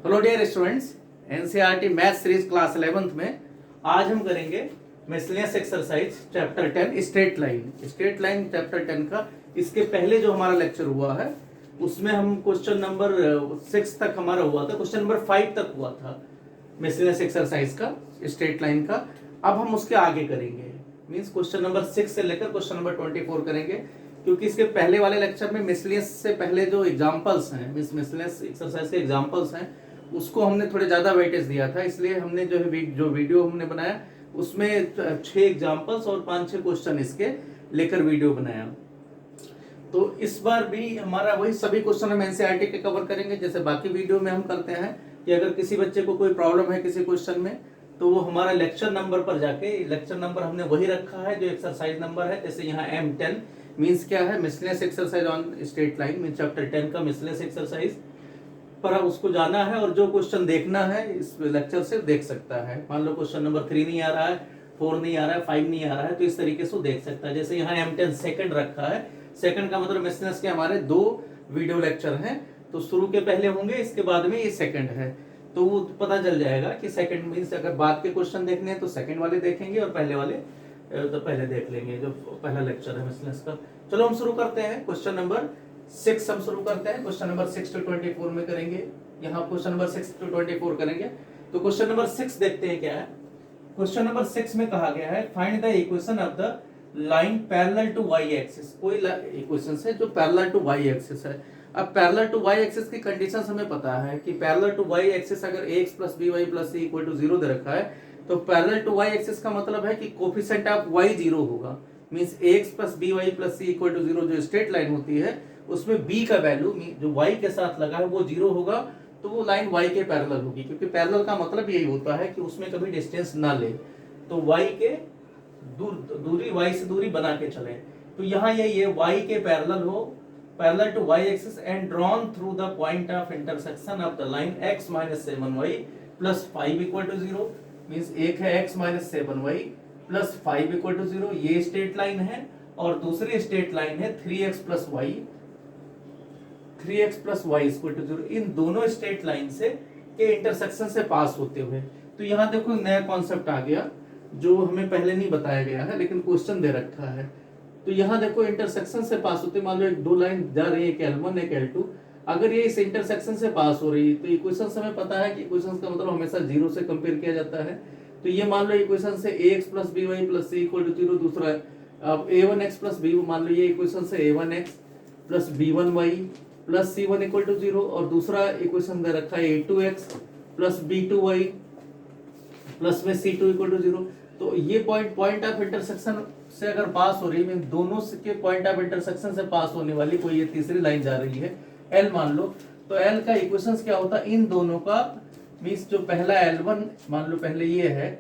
Hello dear students, NCERT math series class 11th में आज हम करेंगे miscellaneous exercise chapter 10 straight line chapter 10 का। इसके पहले जो हमारा लेक्चर हुआ है उसमें हम क्वेश्चन नंबर 6 तक हमारा हुआ था, क्वेश्चन नंबर 5 तक हुआ था मिसलेनियस एक्सरसाइज का स्ट्रेट लाइन का। अब हम उसके आगे करेंगे, मींस क्वेश्चन नंबर 6 से लेकर क्वेश्चन नंबर 24 करेंगे, क्योंकि इसके पहले वाले लेक्चर में मिसलेनियस से पहले जो एग्जांपल्स हैं, मिसलेनियस एक्सरसाइज के एग्जांपल्स हैं, उसको हमने थोड़े ज्यादा वेटेज दिया था। इसलिए हमने जो वीडियो हमने बनाया उसमें 6 एग्जांपल्स और 5-6 क्वेश्चन इसके लेकर वीडियो बनाया। तो इस बार भी हमारा वही सभी क्वेश्चन हम एनसीईआरटी के कवर करेंगे, जैसे बाकी वीडियो में हम करते हैं कि अगर किसी बच्चे को कोई प्रॉब्लम है किसी क्वेश्चन में तो वो हमारा लेक्चर नंबर पर जाके, लेक्चर नंबर हमने वही रखा है जो एक्सरसाइज नंबर है। जैसे यहाँ M10 मींस क्या है, miscellaneous exercise on straight line, means chapter 10 का मिसलेनियस एक्सरसाइज पर अब उसको जाना है और जो क्वेश्चन देखना है इस लेक्चर से देख सकता है। मान लो क्वेश्चन नंबर 3 नहीं आ रहा है, 4 नहीं आ रहा है, 5 नहीं आ रहा है, तो इस तरीके से देख सकता है। जैसे यहाँ M10 सेकंड रखा है, सेकंड का मतलब मिसलेनियस के हमारे 2 वीडियो लेक्चर हैं, तो शुरू के पहले होंगे, इसके बाद में ये सेकंड है, तो वो पता चल जाएगा कि सेकंड मींस अगर बाद के क्वेश्चन देखने हैं तो सेकंड वाले देखेंगे और पहले वाले तो पहले देख लेंगे जो पहला लेक्चर है मिसलेनियस का। चलो हम शुरू करते हैं, क्वेश्चन नंबर 6 हम शुरू करते हैं। क्वेश्चन नंबर 6 to 24 में करेंगे, यहाँ क्वेश्चन नंबर 6 to 24 करेंगे। तो क्वेश्चन नंबर 6 देखते हैं क्या है। क्वेश्चन नंबर 6 में कहा गया है find the equation of the line parallel to y axis. कोई इक्वेशन है जो पैरेलल टू वाई एक्सिस है। अब पैरेलल टू वाई एक्सिस की कंडीशन हमें पता है कि पैरेलल टू वाई एक्सिस अगर ax + by + c = 0 दे रखा है, तो पैरेलल टू वाई एक्सिस का मतलब है कि कोफिशिएंट ऑफ y 0 होगा, मींस ax + by + c = 0 जो स्ट्रेट लाइन होती है उसमें b का वैल्यू जो y के साथ लगा है वो 0 होगा, तो वो लाइन y के पैरेलल होगी, क्योंकि पैरेलल का मतलब यही होता है कि उसमें कभी डिस्टेंस ना ले, तो y के दूरी y से दूरी बना के चले। तो यहाँ ये y के पैरेलल हो, parallel to y axis and drawn through the point of intersection of the line x - 7y + 5 = 0, means एक है x - 7y + 5 = 0, ये स्ट्रेट लाइन है, और दूसरी स्ट्रेट लाइन है 3x + y = 0। इन दोनों स्ट्रेट लाइन से के इंटरसेक्शन से पास होते हुए, तो यहाँ देखो नया कॉन्सेप्ट आ गया जो हमें पहले नहीं बताया गया है लेकिन क्वेश्चन दे रखा है। तो यहाँ देखो इंटरसेक्शन से पास होते, मान लो एक 2 लाइन जा रही है, एक L1 एक L2, अगर ये इस इंटरसेक्शन से पास हो रही है तो इक्वेशन हमें पता है कि इक्वेशन का मतलब हमेशा 0 से कंपेयर किया जाता है। तो ये मान लो इक्वेशन से ax + by + c = 0, दूसरा अब a1x + b, मान लो ये इक्वेशन से a1x + b1y + c1 = 0, और दूसरा इक्वेशन दे रखा है a2x + b2y प्लस में c2 = 0। तो ये पॉइंट ऑफ इंटरसेक्शन से अगर पास हो रही है, दोनों के पॉइंट ऑफ इंटरसेक्शन से पास होने वाली कोई ये तीसरी लाइन जा रही है L मान लो, तो L का इक्वेशंस क्या होता है, इन दोनों का मींस जो पहला L1 मान लो, पहले ये है,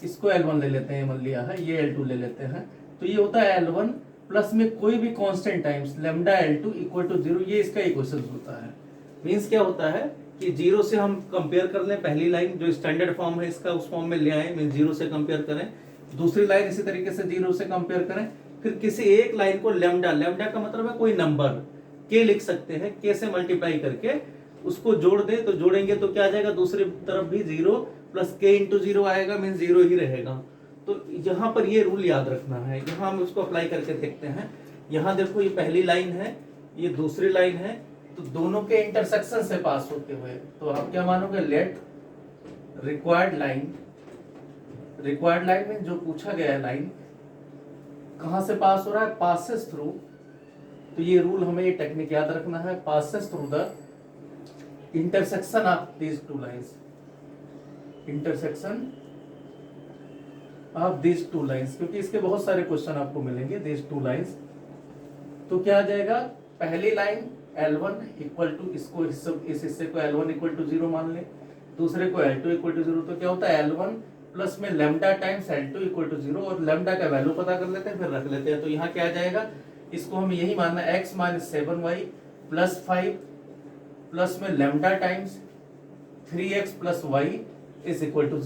इसको L1 ले लेते हैं, मान लिया है, ये L2 ले लेते हैं, तो ये होता है L1 प्लस में कोई भी कांस्टेंट टाइम्स λ L2 = 0, ये इसका इक्वेशन होता है। मींस क्या होता है कि 0 से हम कंपेयर कर लें, पहली लाइन जो स्टैंडर्ड फॉर्म है इसका उस फॉर्म में ले आए, मींस 0 से कंपेयर करें, दूसरी लाइन इसी तरीके से 0 से कंपेयर करें, फिर किसी एक लाइन को लैम्डा का मतलब है कोई नंबर k लिख सकते हैं, k से मल्टीप्लाई करके उसको जोड़ दे, तो जोड़ेंगे तो क्या आ जाएगा, दूसरी तरफ भी 0 + k × 0 आएगा, मींस 0 ही रहेगा। तो यहाँ पर ये रूल याद रखना है, यहाँ हम उसको अप्लाई करके देखते हैं। यहाँ देखो ये पहली लाइन है, ये दूसरी लाइन है, तो दोनों के इंटरसेक्शन से पास होते हुए, तो आप क्या मानोगे, लेट रिक्वायर्ड लाइन में जो पूछा गया है लाइन कहां से पास हो रहा है, पासेस थ्रू, तो ये रूल हमें ये टेक्निक याद रखना है, passes through the intersection of these 2 lines, intersection of these 2 lines, क्योंकि इसके बहुत सारे क्वेश्चन आपको मिलेंगे, दीज 2 लाइंस। तो क्या आ जाएगा, पहली लाइन L1 = इसको इस हिस्से को L1 = 0 मान ले, दूसरे को L2 = 0, तो क्या होता है L1 प्लस में λ टाइम्स L2 = 0, और लैम्डा का वैल्यू पता कर लेते हैं, फिर रख लेते हैं। तो यहाँ क्या आ जाएगा, इसको हम यही मानना है x - 7y + 5 प्लस में λ टाइम्स 3x + y =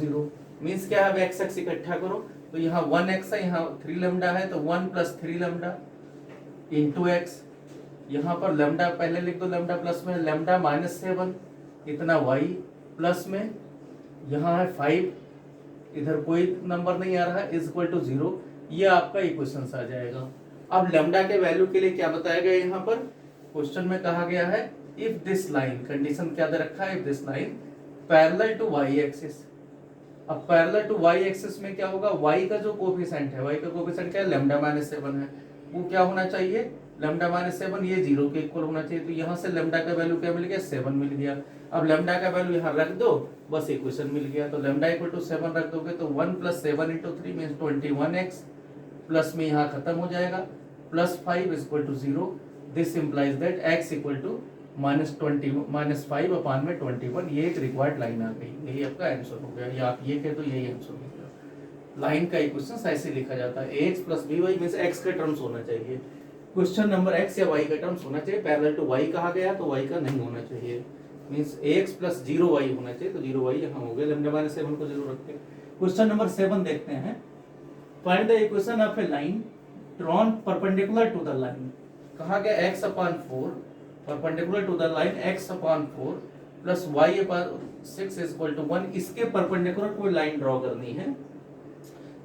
0, मींस क्या है, अब x इकट्ठा करो, तो यहाँ 1x है, यहाँ 3λ है, तो 1 + 3λ × x, यहाँ पर लैम्डा पहले लिख दो, लैम्डा प्लस में λ - 7 इतना y प्लस में यहाँ है 5, इधर कोई नंबर नहीं आ रहा है, इज इक्वल टू 0। ये आपका इक्वेशन आ जाएगा। अब लैम्डा के वैल्यू के लिए क्या बताया गया यहाँ पर क्वेश्चन में कहा गया है इफ दिस लाइन, कंडीशन क्या दे रखा है, if this line parallel to y axis. अब पैरेलल टू y एक्सिस में क्या होगा, y का जो कोफिशिएंट है, y का कोफिशिएंट क्या है, लैम्डा माइनस 7 है, वो क्या होना चाहिए, लैम्डा माइनस 7, ये 0 के इक्वल होना चाहिए। तो यहाँ से लैम्डा का वैल्यू क्या मिल गया, 7 मिल गया। अब लैम्डा का वैल्यू यहाँ रख दो, बस इक्वेशन मिल गया। तो लैम्डा इक्वल टू 7 रख दोगे तो 1 + 7 × 3 मीन्स 21x, प्लस में यहाँ खत्म हो जाएगा, plus 5 = 0। This implies that x = -5/21। ये एक रिक्वायर्ड लाइन आ गई, यही आपका आंसर हो गया। या आप ये कह दो यही आंसर हो गया। लाइन का इक्वेशन ऐसे लिखा जाता है, ax + by मीन्स x का टर्म्स होना चाहिए। क्वेश्चन नंबर x या y का टर्म्स होना चाहिए। पैरेलल टू y कहा गया तो y का नहीं होना चाहिए, मीन्स ax + 0y होना चाहिए। तो 0y यहाँ हो गया, लैम्डा माइनस 7 को 0 रख के। क्वेश्चन नंबर 7 देखते हैं। Find the equation of a line drawn perpendicular to the line. कहा गया x/4 perpendicular to the line x/4 plus y/6 = 1। इसके परपेंडिकुलर कोई लाइन ड्रॉ करनी है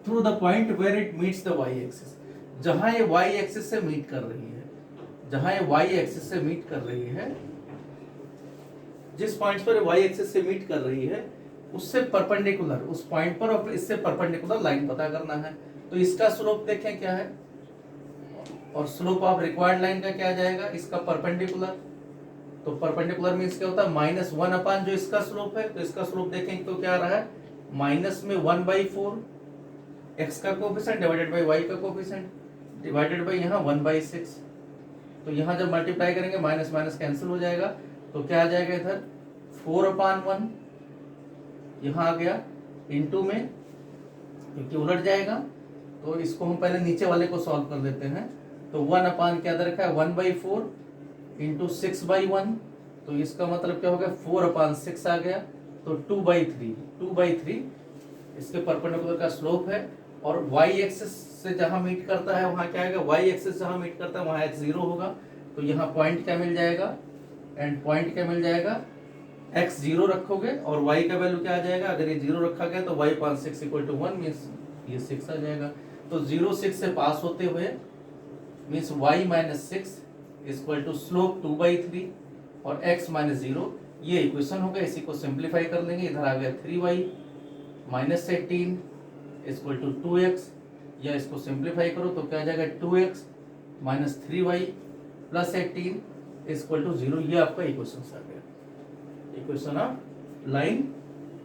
through the point where it meets the y axis. जहां ये y axis से meet कर रही है, जहां ये y एक्सिस से मीट कर रही है, जिस पॉइंट पर y एक्सिस से मीट कर रही है उससे परपेंडिकुलर, उस पॉइंट पर और इससे परपेंडिकुलर लाइन पता करना है। तो इसका स्लोप देखें क्या है, और स्लोप ऑफ रिक्वायर्ड लाइन का क्या आ जाएगा, इसका परपेंडिकुलर। तो परपेंडिकुलर मींस क्या होता है, -1 जो इसका स्लोप है, तो इसका स्लोप देखें तो क्या आ रहा है, माइनस में 1/4 x का कोफिशिएंट डिवाइडेड बाय y का कोफिशिएंट डिवाइडेड बाय यहाँ 1/6। तो यहाँ जब मल्टीप्लाई करेंगे माइनस माइनस कैंसिल हो जाएगा, तो क्या आ जाएगा इधर 4/1 यहाँ आ गया, इनटू में क्योंकि उलट जाएगा तो इसको हम पहले नीचे वाले को सॉल्व कर देते हैं। तो 1 क्या दे रखा है, 1/4 इंटू 6/1। तो इसका मतलब क्या हो गया, 4/6 आ गया। तो 2/3 इसके परपेंडिकुलर का स्लोप है। और y एक्सिस से जहां मीट करता है वहां क्या आएगा, y एक्सिस जहां मीट करता है वहां x 0 होगा। तो यहाँ पॉइंट क्या मिल जाएगा, एंड पॉइंट क्या मिल जाएगा, x 0 रखोगे और y का वैल्यू क्या आ जाएगा, अगर ये 0 रखा गया तो y/6 = 1 मीन्स ये 6 आ जाएगा। तो 0 6 से पास होते हुए मीन्स y-6 = स्लोप 2/3 और x - 0। ये इक्वेशन होगा। इसी को सिंप्लीफाई कर लेंगे, इधर आ गया 3y - 18 = 2x, या इसको सिंप्लीफाई करो तो क्या आ जाएगा, 2x - 3y + 18 = 0। ये आपका इक्वेशन आ गया, equation of line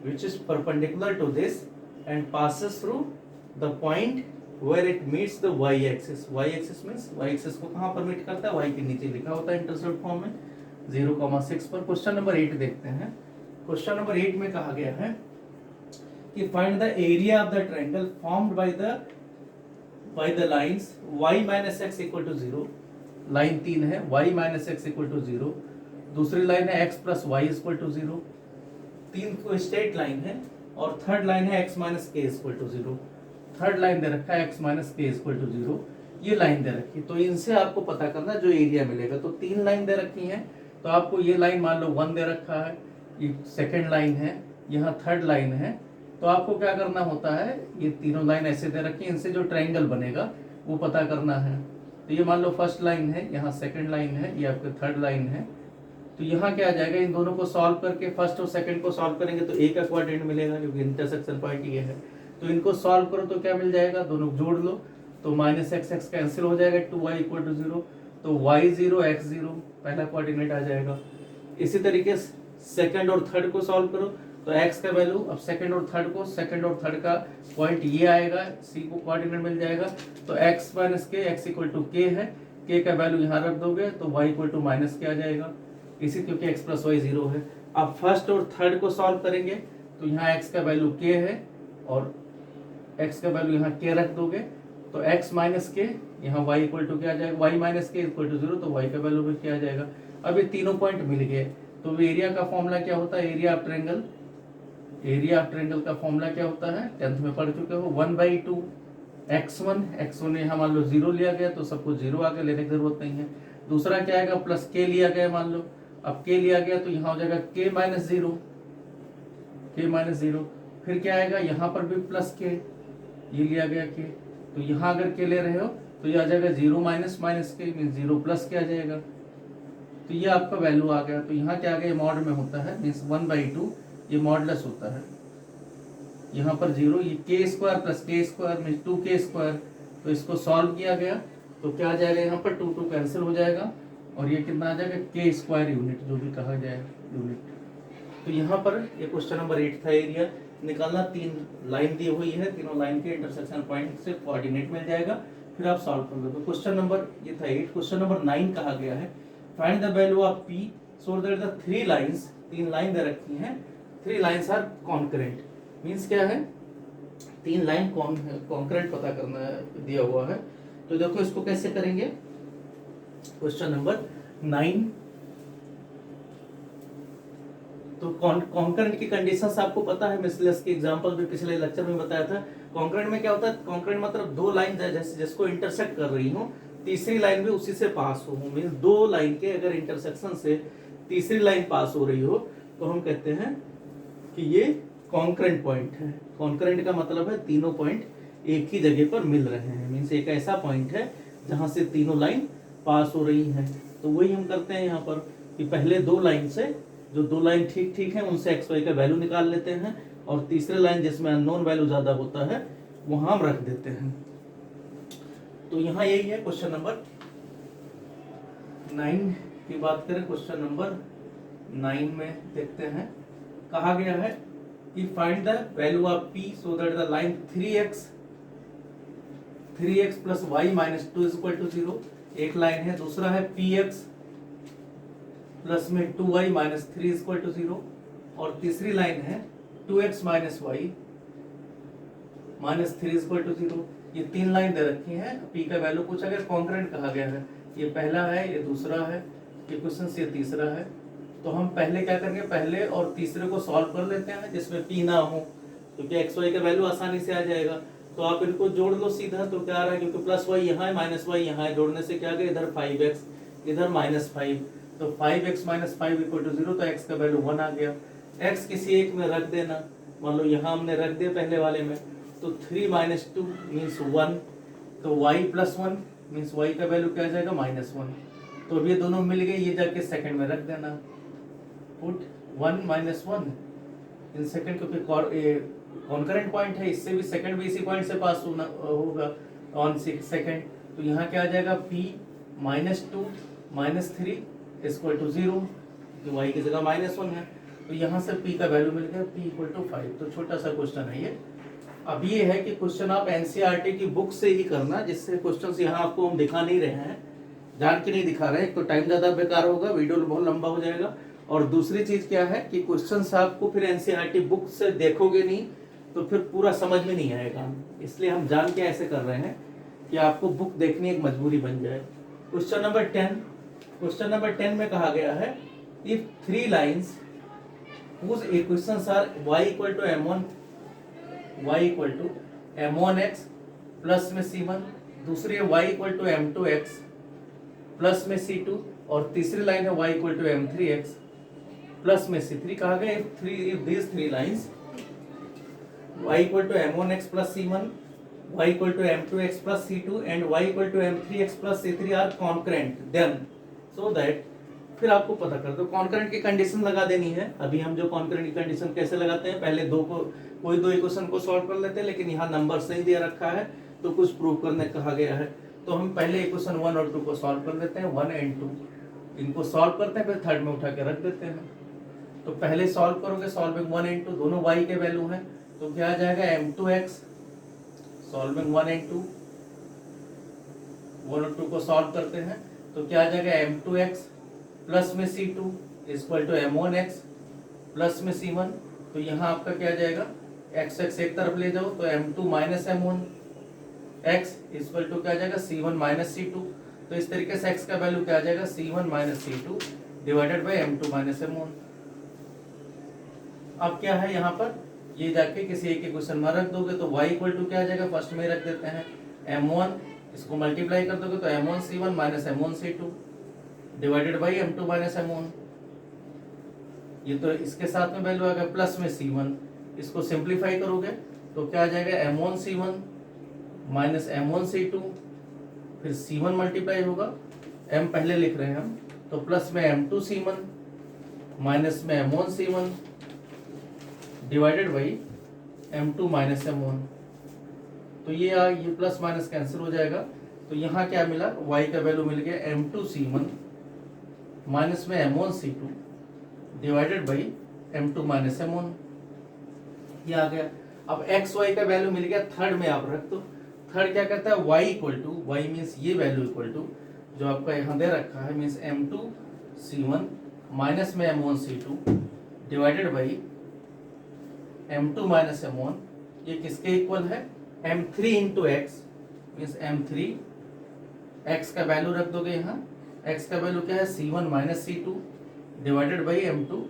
which is perpendicular to this and passes through the point where it meets the y axis। y axis means y axis को कहाँ पर मीट करता है, y के नीचे लिखा होता है इंटरसेप्ट फॉर्म में 0,6 पर। क्वेश्चन नंबर 8 देखते हैं। क्वेश्चन नंबर 8 में कहा गया है कि find the area of the triangle formed by the lines y - x = 0। Line 3 है, y - x = 0। दूसरी लाइन है x + y = 0। 3 को स्ट्रेट लाइन है, और थर्ड लाइन है x - k = 0। थर्ड लाइन दे रखा है x - k = 0। ये लाइन दे रखी, तो इनसे आपको पता करना जो एरिया मिलेगा। तो 3 लाइन दे रखी है, तो आपको ये लाइन मान लो 1 दे रखा है, ये सेकंड लाइन है, यहाँ थर्ड लाइन है। तो आपको क्या करना होता है, ये तीनों लाइन ऐसे दे रखी है, इनसे जो ट्रायंगल बनेगा वो पता करना है। तो ये मान लो फर्स्ट लाइन है, यहाँ सेकंड लाइन है, ये आपकी थर्ड लाइन है। तो यहाँ क्या आ जाएगा, इन दोनों को सॉल्व करके फर्स्ट और सेकंड को सॉल्व करेंगे तो एक का क्वाड्रेंट मिलेगा, क्योंकि इंटरसेक्शन पॉइंट ये है। तो इनको सॉल्व करो तो क्या मिल जाएगा, दोनों जोड़ लो तो -x कैंसिल हो जाएगा, 2y = 0। तो y 0 x 0 पहला कोऑर्डिनेट आ जाएगा। इसी तरीके सेकंड और थर्ड को सॉल्व करो तो x का वैल्यू, अब सेकंड और थर्ड का पॉइंट ये आएगा, c को कोऑर्डिनेट मिल जाएगा। तो x - k x = k है, k का वैल्यू यहाँ रख दोगे तो y = -k आ जाएगा, इसी क्योंकि x + y 0 है। अब फर्स्ट और थर्ड को सॉल्व करेंगे तो यहाँ x का वैल्यू k है और x का वैल्यू यहाँ k रख दोगे तो x - k, यहाँ y = क्या आ जाएगा, y - k = 0, तो y का वैल्यू भी क्या आ जाएगा। अब ये तीनों पॉइंट मिल गए, तो एरिया का फॉर्मूला क्या होता है, एरिया ऑफ ट्रायंगल का फॉर्मूला क्या होता है, 10th में पढ़ चुके हो, 1/2 x1 यहाँ मान लो 0 लिया गया तो सबको 0 आगे लेने की जरूरत नहीं है। दूसरा क्या आएगा, +k लिया गया मान लो, अब k लिया गया तो यहाँ हो जाएगा k minus zero, k minus zero. फिर क्या आएगा, यहाँ पर भी प्लस k, ये लिया गया k, तो यहाँ अगर k ले रहे हो तो ये आ जाएगा zero minus minus k means zero plus k आ जाएगा। तो ये आपका वैल्यू आ गया। तो यहाँ क्या आ गया, मॉड में होता है मीन्स 1/2, ये मॉडलेस होता है। यहाँ पर जीरो, ये k square plus k square means 2k square. तो इसको सॉल्व किया गया तो क्या आ जाएगा, यहाँ पर 2 कैंसिल हो जाएगा और ये कितना आ जाएगा, k स्क्वायर यूनिट जो भी कहा जाए यूनिट। तो यहाँ पर ये क्वेश्चन नंबर 8 था। एरिया निकालना, 3 लाइन दी हुई है, तीनों लाइन के इंटरसेक्शन पॉइंट से कोऑर्डिनेट मिल जाएगा, फिर आप सॉल्व कर दो। क्वेश्चन नंबर ये था 8। क्वेश्चन नंबर 9 कहा गया है find the value of p so that the 3 lines, 3 line दे रखी हैं, 3 लाइंस आर कॉन्करेंट। मींस क्या है, 3 लाइन कॉन्करेंट पता करना दिया हुआ है। तो देखो इसको कैसे करेंगे। क्वेश्चन नंबर 9, तो कॉन्करेंट की कंडीशंस आपको पता है, मिसलेस की एग्जांपल भी पिछले लेक्चर में बताया था। कॉन्करेंट में क्या होता है, कॉन्करेंट मतलब 2 लाइन जैसे जिसको इंटरसेक्ट कर रही हो, तीसरी लाइन भी उसी से पास हो। मींस 2 लाइन के अगर इंटरसेक्शन से तीसरी लाइन पास हो रही हो तो हम कहते हैं कि ये कॉन्करेंट पॉइंट है। कॉन्करेंट का मतलब है तीनों पॉइंट एक ही जगह पर मिल रहे हैं, मींस एक ऐसा पॉइंट है जहां से तीनों लाइन पास हो रही हैं। तो वही हम करते हैं यहाँ पर कि पहले 2 लाइन से, जो 2 लाइन ठीक ठीक है उनसे एक्स वाई का वैल्यू निकाल लेते हैं और तीसरे लाइन जिसमें अननोन वैल्यू ज्यादा होता है वहां हम रख देते हैं। तो यहाँ यही है क्वेश्चन नंबर 9 की बात करें। क्वेश्चन नंबर 9 में देखते हैं, कहा गया है कि find the value of p so that the line 3x plus y minus 2 is equal to 0। एक लाइन है, दूसरा है px प्लस में 2y minus 3 is equal to 0 और तीसरी लाइन है 2x minus y minus 3 is equal to 0। ये 3 line दे रखी हैं, p का वैल्यू पूछा गया, कॉन्करेंट कहा गया है। ये पहला है, ये दूसरा है, ये क्वेश्चन ये तीसरा है। तो हम पहले क्या करेंगे, पहले और तीसरे को सॉल्व कर लेते हैं जिसमें p ना हो, क्योंकि एक्स वाई का वैल्यू आसानी से आ जाएगा। तो आप इनको जोड़ लो सीधा, तो क्या आ रहा है, क्योंकि प्लस वाई यहाँ है माइनस वाई यहाँ है, जोड़ने से क्या गया, इधर 5x इधर माइनस 5, तो 5x माइनस 5 इक्वल टू 0। तो x का वैल्यू 1 आ गया। x किसी एक में रख देना, मान लो यहाँ हमने रख दिया पहले वाले में, तो 3 माइनस 2 मीन्स 1, तो y प्लस 1 मीन्स y का वैल्यू क्या आ जाएगा, माइनस 1। तो अब ये दोनों मिल गए, ये जाके सेकंड में रख देना, पुट 1 माइनस 1 इन सेकंड, क्योंकि कॉन्करेंट पॉइंट है, इससे भी सेकंड भी इसी पॉइंट से पास होगा ऑन सेकंड। तो यहाँ क्या आ जाएगा, p minus 2 minus 3 equal to 0, तो y की जगह माइनस 1 है। तो यहाँ से p का वैल्यू मिल गया, p इक्वल टू 5। तो छोटा सा क्वेश्चन है ये। अब ये है कि क्वेश्चन आप एनसीईआरटी की बुक से ही करना, जिससे क्वेश्चन यहाँ आपको हम दिखा नहीं रहे हैं, जान के नहीं दिखा रहे हैं। एक तो टाइम ज़्यादा बेकार होगा, वीडियो बहुत लंबा हो जाएगा, और दूसरी चीज़ क्या है कि क्वेश्चंस आपको फिर एनसीईआरटी बुक से देखोगे नहीं तो फिर पूरा समझ में नहीं आएगा। इसलिए हम जान के ऐसे कर रहे हैं कि आपको बुक देखनी एक मजबूरी बन जाए। क्वेश्चन नंबर 10, क्वेश्चन नंबर 10 में कहा गया है if 3 lines whose equations are y equal to m1x plus में c1, दूसरी है y equal to m2x plus में c2 और तीसरी लाइन है y equal to m3x plus में c3। कहा गया if these 3 lines y equal to m1x plus c1, y equal to m2x plus c2 and y equal to m3x plus c3 are concurrent then so that, फिर आपको पता कर दो concurrent की condition लगा देनी है। अभी हम जो कॉन्करेंट की कंडीशन कैसे लगाते हैं, पहले कोई दो इक्वेशन को सॉल्व कर लेते हैं, लेकिन यहाँ नंबर सही दे रखा है तो कुछ प्रूव करने कहा गया है। तो हम पहले इक्वेशन 1 और 2 को सॉल्व कर लेते हैं, 1 एंड 2 इनको सॉल्व करते हैं, फिर थर्ड में उठा के रख देते हैं। तो पहले सॉल्व करोगे, सॉल्विंग 1 एंड 2 दोनों y के वैल्यू हैं, तो क्या आ जाएगा m2x, सॉल्विंग 1 एंड 2, 1 और 2 को सॉल्व करते हैं तो क्या आ जाएगा m2x प्लस में c2 equal to m1x plus में c1। तो यहाँ आपका क्या आ जाएगा, x एक तरफ ले जाओ तो m2 minus m1x equal to क्या आ जाएगा, c1 माइनस c2। तो इस तरीके से x का वैल्यू क्या आ जाएगा, c1 minus c2 divided by m2 minus m1। अब क्या है यहाँ पर, ये जाके किसी एक इक्वेशन में रख दोगे तो y इक्वल टू क्या आ जाएगा, फर्स्ट में रख देते हैं m1, इसको मल्टीप्लाई कर दोगे तो m1 c1 minus m1 c2 divided by m2 minus m1। ये तो इसके साथ में वैल्यू आ गया प्लस में C1, इसको सिंप्लीफाई करोगे तो क्या आ जाएगा M1C1 माइनस M1C2, फिर C1 मल्टीप्लाई होगा, M पहले लिख रहे हैं हम, तो प्लस में M2C1 माइनस में M1C1 divided by M2 minus M1। तो ये प्लस माइनस कैंसिल हो जाएगा, तो यहाँ क्या मिला, y का वैल्यू मिल गया M2C1 माइनस में M1C2 divided by M2 minus M1, ये आ गया। अब एक्स वाई का वैल्यू मिल गया, थर्ड में आप रख दो। थर्ड क्या कहता है, y equal to, y means ये वैल्यू इक्वल टू जो आपका यहाँ दे रखा है, मीन्स M2C1 माइनस में M1C2 divided by M2 minus M1, ये किसके इक्वल है, M3 into x, means M3, x का वैल्यू रख दोगे यहाँ, x का वैल्यू क्या है C1 minus C2 divided by M2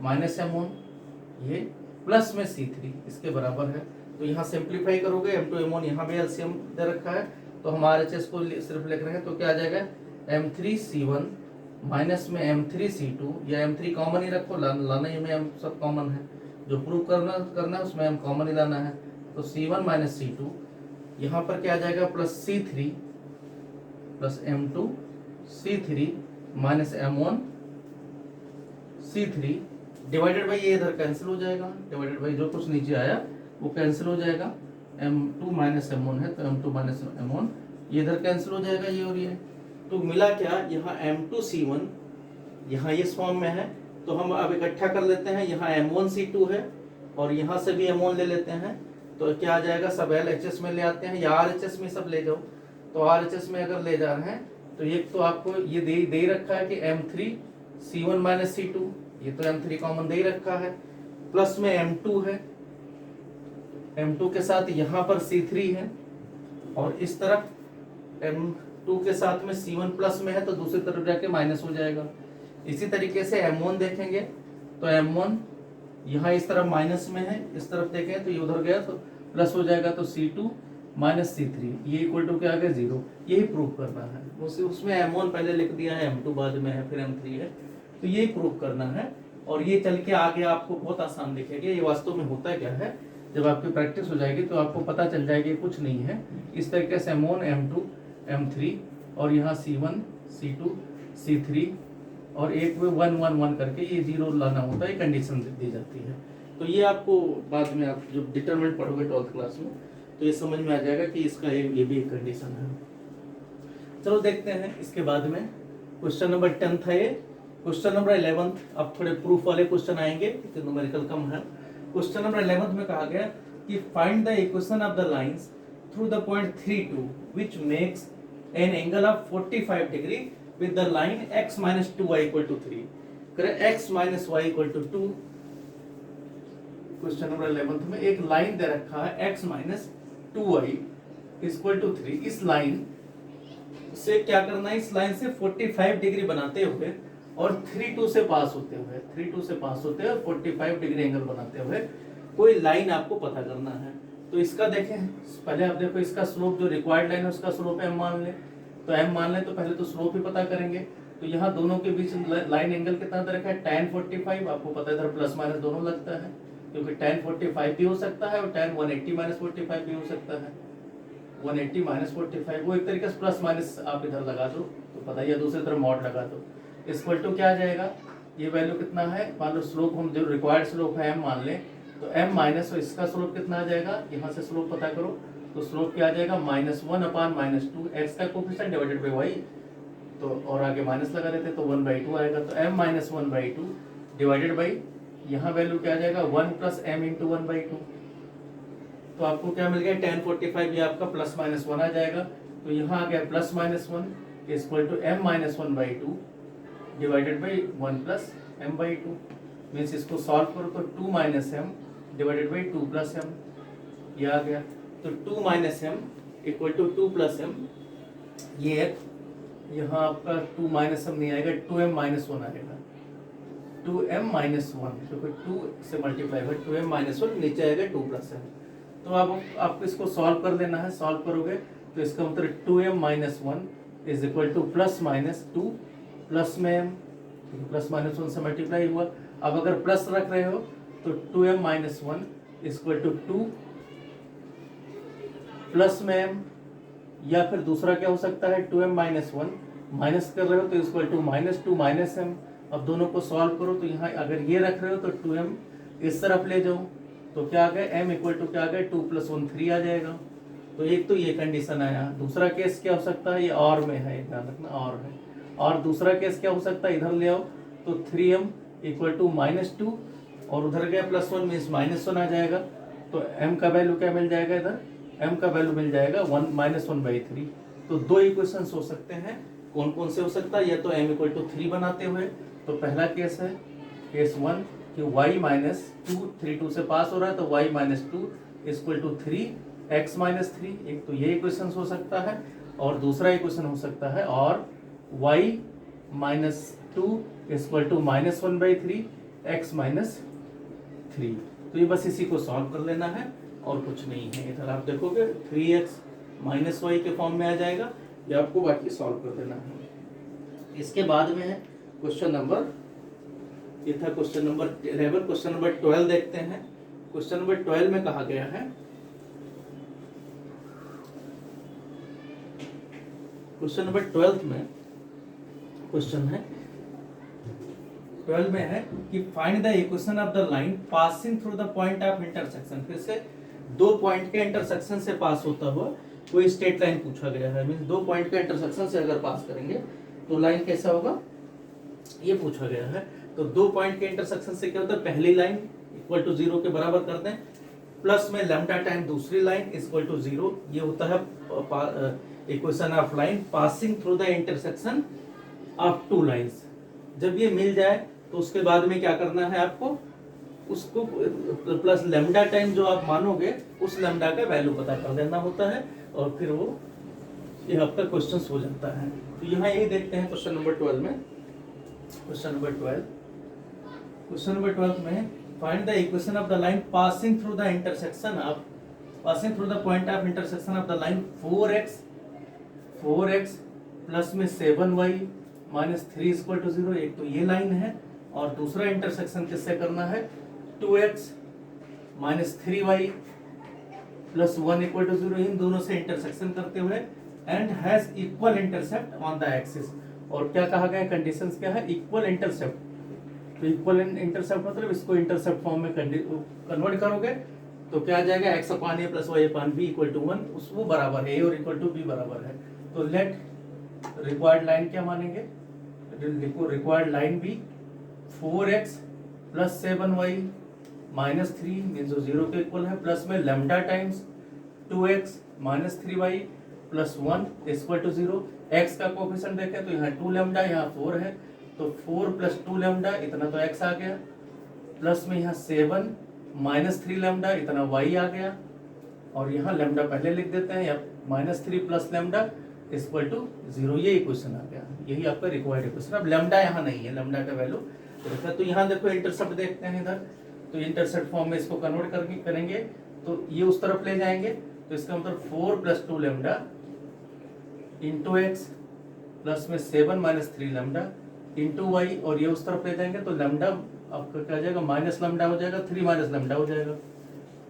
minus M1, ये प्लस में C3 इसके बराबर है। तो यहाँ सिंप्लीफाई करोगे, M2 M1 यहाँ भी एलसीएम दे रखा है, तो हम RHS को सिर्फ लिख रहे हैं, तो क्या आ जाएगा M3C1 माइनस में M3C2, या M3 कॉमन ही रखो, लाना ही में M सब कॉमन है, जो प्रूव करना है उसमें M कॉमन ही लाना है, तो C1 माइनस C2, यहाँ पर क्या आ जाएगा plus C3 plus M2 C3 minus M1 C3 divided by, ये इधर कैंसिल हो जाएगा, डिवाइडेड बाई जो कुछ नीचे आया वो कैंसिल हो जाएगा, M2 माइनस M1 है तो M2 माइनस M1 ये इधर कैंसिल हो जाएगा, ये और ये, तो मिला क्या, यहाँ M2C1 यहाँ इस फॉर्म में है, तो हम अब इकट्ठा कर लेते हैं, यहाँ M1C2 है और यहाँ से भी M1 ले लेते हैं, तो क्या आ जाएगा, सब LHS में ले आते हैं, या RHS में सब ले जाओ, तो RHS में अगर ले जा रहे हैं तो एक तो आपको ये दे रखा है कि M3C1 माइनस C2, ये तो M3 कॉमन दे ही रखा है, प्लस में M2 है, M2 के साथ यहाँ पर C3 है, और इस तरफ M2 के साथ में C1 प्लस में है, तो दूसरी तरफ जाके माइनस हो जाएगा। इसी तरीके से M1 देखेंगे तो M1 यहाँ इस तरफ माइनस में है, इस तरफ देखें तो ये उधर गया तो प्लस हो जाएगा, तो C2 माइनस C3 ये इक्वल टू क्या आ गया 0, यही प्रूव करना है। उसमें M1 पहले लिख दिया है, M2 बाद में है, फिर M3 है, तो यही प्रूव करना है, और ये चल के आगे आपको बहुत आसान दिखेगा। ये वास्तव में होता क्या है, जब आपकी प्रैक्टिस हो जाएगी तो आपको पता चल जाएगी कुछ नहीं है। इस तरीके से M1 M2 M3 और यहाँ C1 C2 C3 और एक में 1 1 1 करके ये 0 लाना होता है, कंडीशन दी जाती है। तो ये आपको बाद में आप जब डिटरमिनेंट पढ़ोगे 12th क्लास में तो ये समझ में आ जाएगा कि इसका ये भी एक कंडीशन है। चलो देखते हैं इसके बाद में क्वेश्चन नंबर 10 था ये। क्वेश्चन नंबर 11, अब थोड़े प्रूफ वाले क्वेश्चन आएंगे क्योंकि न्यूमेरिकल कम है। क्वेश्चन नंबर 11 में कहा गया कि find the equation of the lines through the point 3 2 which makes an angle of 45 degree with the line x minus 2y equal to 3। करें x minus y equal to 2। Question number 11 में एक line दे रखा है x minus 2y equal to 3। इस line से क्या करना है, इस लाइन से 45 डिग्री बनाते हुए और 3 से पास होते हुए 45 डिग्री एंगल बनाते हुए कोई लाइन आपको पता करना है। तो इसका देखें, पहले आप देखो इसका स्लोप जो रिक्वायर्ड लाइन है उसका स्लोप m मान ले, तो m मान ले तो पहले तो स्लोप ही पता करेंगे। तो यहाँ दोनों के बीच लाइन एंगल कितना दे रखा है, tan 45, आपको पता है इधर प्लस माइनस दोनों लगता है क्योंकि tan 45 भी हो सकता है और tan 180 माइनस 45 भी हो सकता है। 180 माइनस 45 वो एक तरीके से प्लस माइनस आप इधर लगा दो तो पता ही है, दूसरी तरफ मॉड लगा दो। इक्वल टू क्या आ जाएगा, ये वैल्यू कितना है, मान लो स्लोप हम जो रिक्वायर्ड स्लोप है m मान लें तो m माइनस तो इसका स्लोप कितना आ जाएगा, यहाँ से स्लोप पता करो तो स्लोप क्या आ जाएगा -1/-2 x का कोफिशिएंट डिवाइडेड बाय y, तो और आगे माइनस लगा देते तो 1/2 आएगा। तो m माइनस 1/2 डिवाइडेड बाई यहाँ वैल्यू क्या आ जाएगा 1 + m × 1/2। तो आपको क्या मिल गया tan 45, ये आपका +-1 आ जाएगा। तो यहाँ आ गया +-1 equal to m minus 1/2 divided by 1 + m/2। Means इसको सॉल्व करो तो 2 - m डिवाइडेड बाई 2 + m, ये आ गया। तो 2 - m इक्वल टू 2 + m, ये यहाँ आपका 2 - m नहीं आएगा, 2m - 1 आएगा, 2m - 1 क्योंकि 2 से मल्टीप्लाई है, 2m - 1 नीचे आएगा 2 + m। तो अब आपको इसको सॉल्व कर लेना है, सॉल्व करोगे तो इसका मतलब 2m - 1 is equal to +-2 plus में m, +-1 से मल्टीप्लाई हुआ अब अगर प्लस रख रहे हो तो 2m minus 1 equal to 2 plus में m, या फिर दूसरा क्या हो सकता है 2m माइनस 1 माइनस कर रहे हो तो equal to minus 2 minus m। अब दोनों को सॉल्व करो तो यहाँ अगर ये रख रहे हो तो 2m इस तरफ ले जाओ तो क्या आ गया m इक्वल टू क्या आ गया 2 + 1 3 आ जाएगा। तो एक तो ये कंडीशन आया। दूसरा केस क्या हो सकता है, ये और में है, ध्यान रखना और है। और दूसरा केस क्या हो सकता है, इधर ले आओ तो 3m इक्वल टू -2 और उधर गया +1 मीन्स -1 आ जाएगा। तो m का वैल्यू क्या मिल जाएगा, इधर m का वैल्यू मिल जाएगा 1 -1/3। तो दो इक्वेशंस हो सकते हैं। कौन कौन से हो सकता है, या तो m इक्वल टू 3 बनाते हुए, तो पहला केस है केस 1 कि y -2 3 2 से पास हो रहा है तो y -2 इक्वल टू 3 x -3। एक तो ये इक्वेशन हो सकता है और दूसरा इक्वेशन हो सकता है और y -2 इक्वल टू -1/3 x -3। तो ये बस इसी को सॉल्व कर लेना है और कुछ नहीं है। इधर आप देखोगे 3x -y के फॉर्म में आ जाएगा, ये आपको बाकी सॉल्व कर देना है। इसके बाद में है क्वेश्चन नंबर, ये था क्वेश्चन नंबर 11। क्वेश्चन नंबर 12 देखते हैं। क्वेश्चन नंबर 12 में कहा गया है, क्वेश्चन नंबर 12 में क्वेश्चन है 12 में है कि find the equation of the line passing through the point of intersection. फिर से दो पॉइंट के इंटरसेक्शन से पास होता हुआ कोई स्ट्रेट लाइन पूछा गया है। मींस दो पॉइंट के इंटरसेक्शन से अगर पास करेंगे तो लाइन कैसा होगा, ये पूछा गया है। तो दो पॉइंट के इंटरसेक्शन से क्या होता है, पहली लाइन इक्वल टू 0 के बराबर कर दें, प्लस में लैम्डा टाइम दूसरी लाइन इक्वल टू 0। ये होता है equation of line passing through the intersection of two lines. जब ये मिल जाए तो उसके बाद में क्या करना है आपको, उसको प्लस लैम्डा टाइम जो आप मानोगे उस लैम्डा का वैल्यू पता कर देना होता है और फिर वो ये आपका क्वेश्चन हो जाता है। तो यहाँ यही देखते हैं क्वेश्चन नंबर 12 में। क्वेश्चन नंबर 12 में find the equation of the line passing through the intersection of point of intersection of the line 4x plus में 7y -3 इक्वल टू 0। एक तो ये लाइन है और दूसरा इंटरसेक्शन किससे करना है, 2x -3y plus 1 equal to 0। इन दोनों से इंटरसेक्शन करते हुए and has equal intercept on the axis. और क्या कहा गया, कंडीशंस क्या है, इक्वल इंटरसेप्ट। तो इक्वल इंटरसेप्ट मतलब इसको इंटरसेप्ट फॉर्म में कन्वर्ट करोगे तो क्या आ जाएगा, x upon a plus y upon b equal to 1। उस वो बराबर है a और इक्वल टू b बराबर है। तो लेट रिक्वायर्ड लाइन क्या मानेंगे, रिक्वायर्ड लाइन भी 4x प्लस 7y -3 मीन्स 0 के इक्वल है, प्लस में lambda times 2x -3y plus 1 equal to 0। x का कोफिशिएंट देखें तो यहाँ 2 लैम्डा, यहाँ 4 है तो 4 प्लस 2 लैम्डा इतना तो x आ गया, प्लस में यहाँ 7 -3 लैम्डा इतना y आ गया, और यहाँ लैम्डा पहले लिख देते हैं, या -3 प्लस लैम्डा इक्वल टू 0। ये इक्वेशन आ गया, यही आपका रिक्वायर्ड इक्वेशन। अब लैम्डा यहाँ नहीं है, लैम्डा का वैल्यू तो यहाँ देखो इंटरसेप्ट देखते हैं इधर, तो इंटरसेप्ट फॉर्म में इसको कन्वर्ट करेंगे तो ये उस तरफ ले जाएंगे, तो इसका मतलब 4 plus 2 lambda into x plus में 7 -3 लैम्डा इंटू वाई, और ये उस तरफ ले जाएंगे तो लैम्डा आपका क्या जाएगा, माइनस लैम्डा हो जाएगा, 3 माइनस लैम्डा हो जाएगा,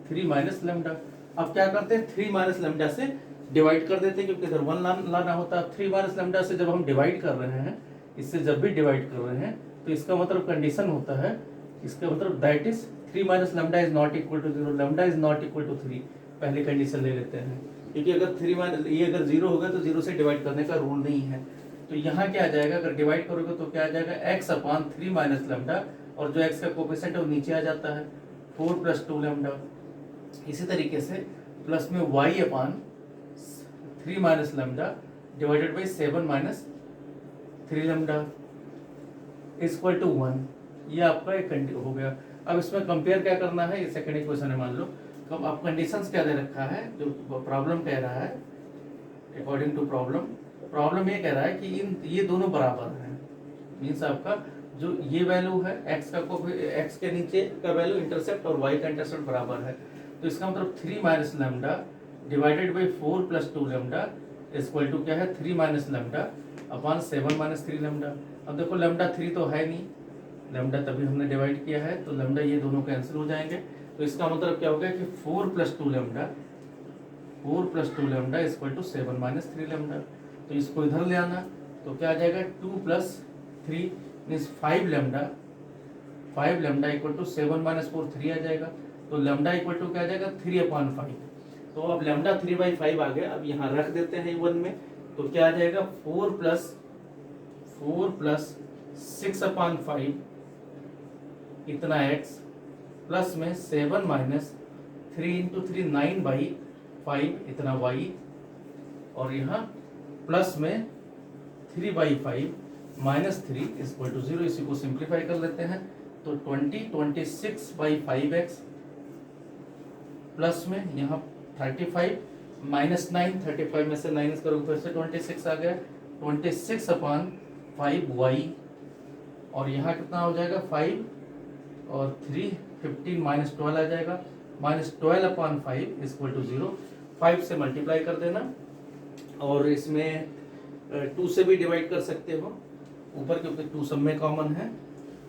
3 माइनस लैम्डा। अब क्या करते हैं, 3 माइनस लैम्डा से डिवाइड कर देते हैं क्योंकि इधर 1 लाना होता है। 3 माइनस लैम्डा से जब हम डिवाइड कर रहे हैं, इससे जब भी डिवाइड कर रहे हैं तो इसका मतलब कंडीशन होता है, इसका मतलब that is 3 minus lambda is not equal to 0, lambda is not equal to 3। पहले कंडीशन ले लेते हैं क्योंकि अगर 3 माइनस ये अगर 0 होगा तो 0 से डिवाइड करने का रूल नहीं है। तो यहाँ क्या आ जाएगा, अगर डिवाइड करोगे तो क्या आ जाएगा, x अपान 3 माइनस लैम्डा, और जो x का कोफिशिएंट है वो नीचे आ जाता है 4 प्लस 2 लैम्डा। इसी तरीके से प्लस में y upon 3 minus lambda divided by 7 minus 3 lambda equal to 1। ये आपका एक हो गया। अब इसमें कंपेयर क्या करना है, ये सेकंड इक्वेशन है मान लो। तो अब कंडीशंस क्या दे रखा है, जो प्रॉब्लम कह रहा है, अकॉर्डिंग टू प्रॉब्लम ये कह रहा है कि ये दोनों बराबर हैं। मीन्स आपका जो ये वैल्यू है x के नीचे का वैल्यू इंटरसेप्ट और y का इंटरसेप्ट बराबर है। तो इसका मतलब 3 minus lambda divided by 4 plus 2 lambda equal to क्या है, 3 minus lambda upon 7 minus 3 lambda. अब देखो लैम्डा 3 तो है नहीं, लैम्डा तभी हमने डिवाइड किया है, तो लैम्डा ये दोनों कैंसिल हो जाएंगे। तो इसका मतलब क्या हो गया कि 4 + 2 lambda, 4 + 2 lambda equal to 7 - 3 lambda. तो इसको इधर ले आना, तो क्या आ जाएगा 2 + 3 means 5 lambda, 5 lambda equal to 7 - 4 3 आ जाएगा। तो लैम्डा इक्वल टू क्या आ जाएगा 3/5। तो अब लैम्डा 3/5 आ गया। अब यहाँ रख देते हैं 1 में, तो क्या आ जाएगा 4 + 6/5 इतना x प्लस में 7 - 3 × 3 9/5 इतना y, और यहाँ प्लस में 3/5 -3 = 0। इसी को सिंप्लीफाई कर लेते हैं, तो 26/5x प्लस में यहाँ 35 -9, 35 में से 9 करोगे फिर से 26 आ गया, 26/5y, और यहाँ कितना हो जाएगा 5 और 3 15 -12 आ जाएगा, -12/5 = 0। 5 से मल्टीप्लाई कर देना, और इसमें 2 से भी डिवाइड कर सकते हो ऊपर, क्योंकि 2 सब में कॉमन है।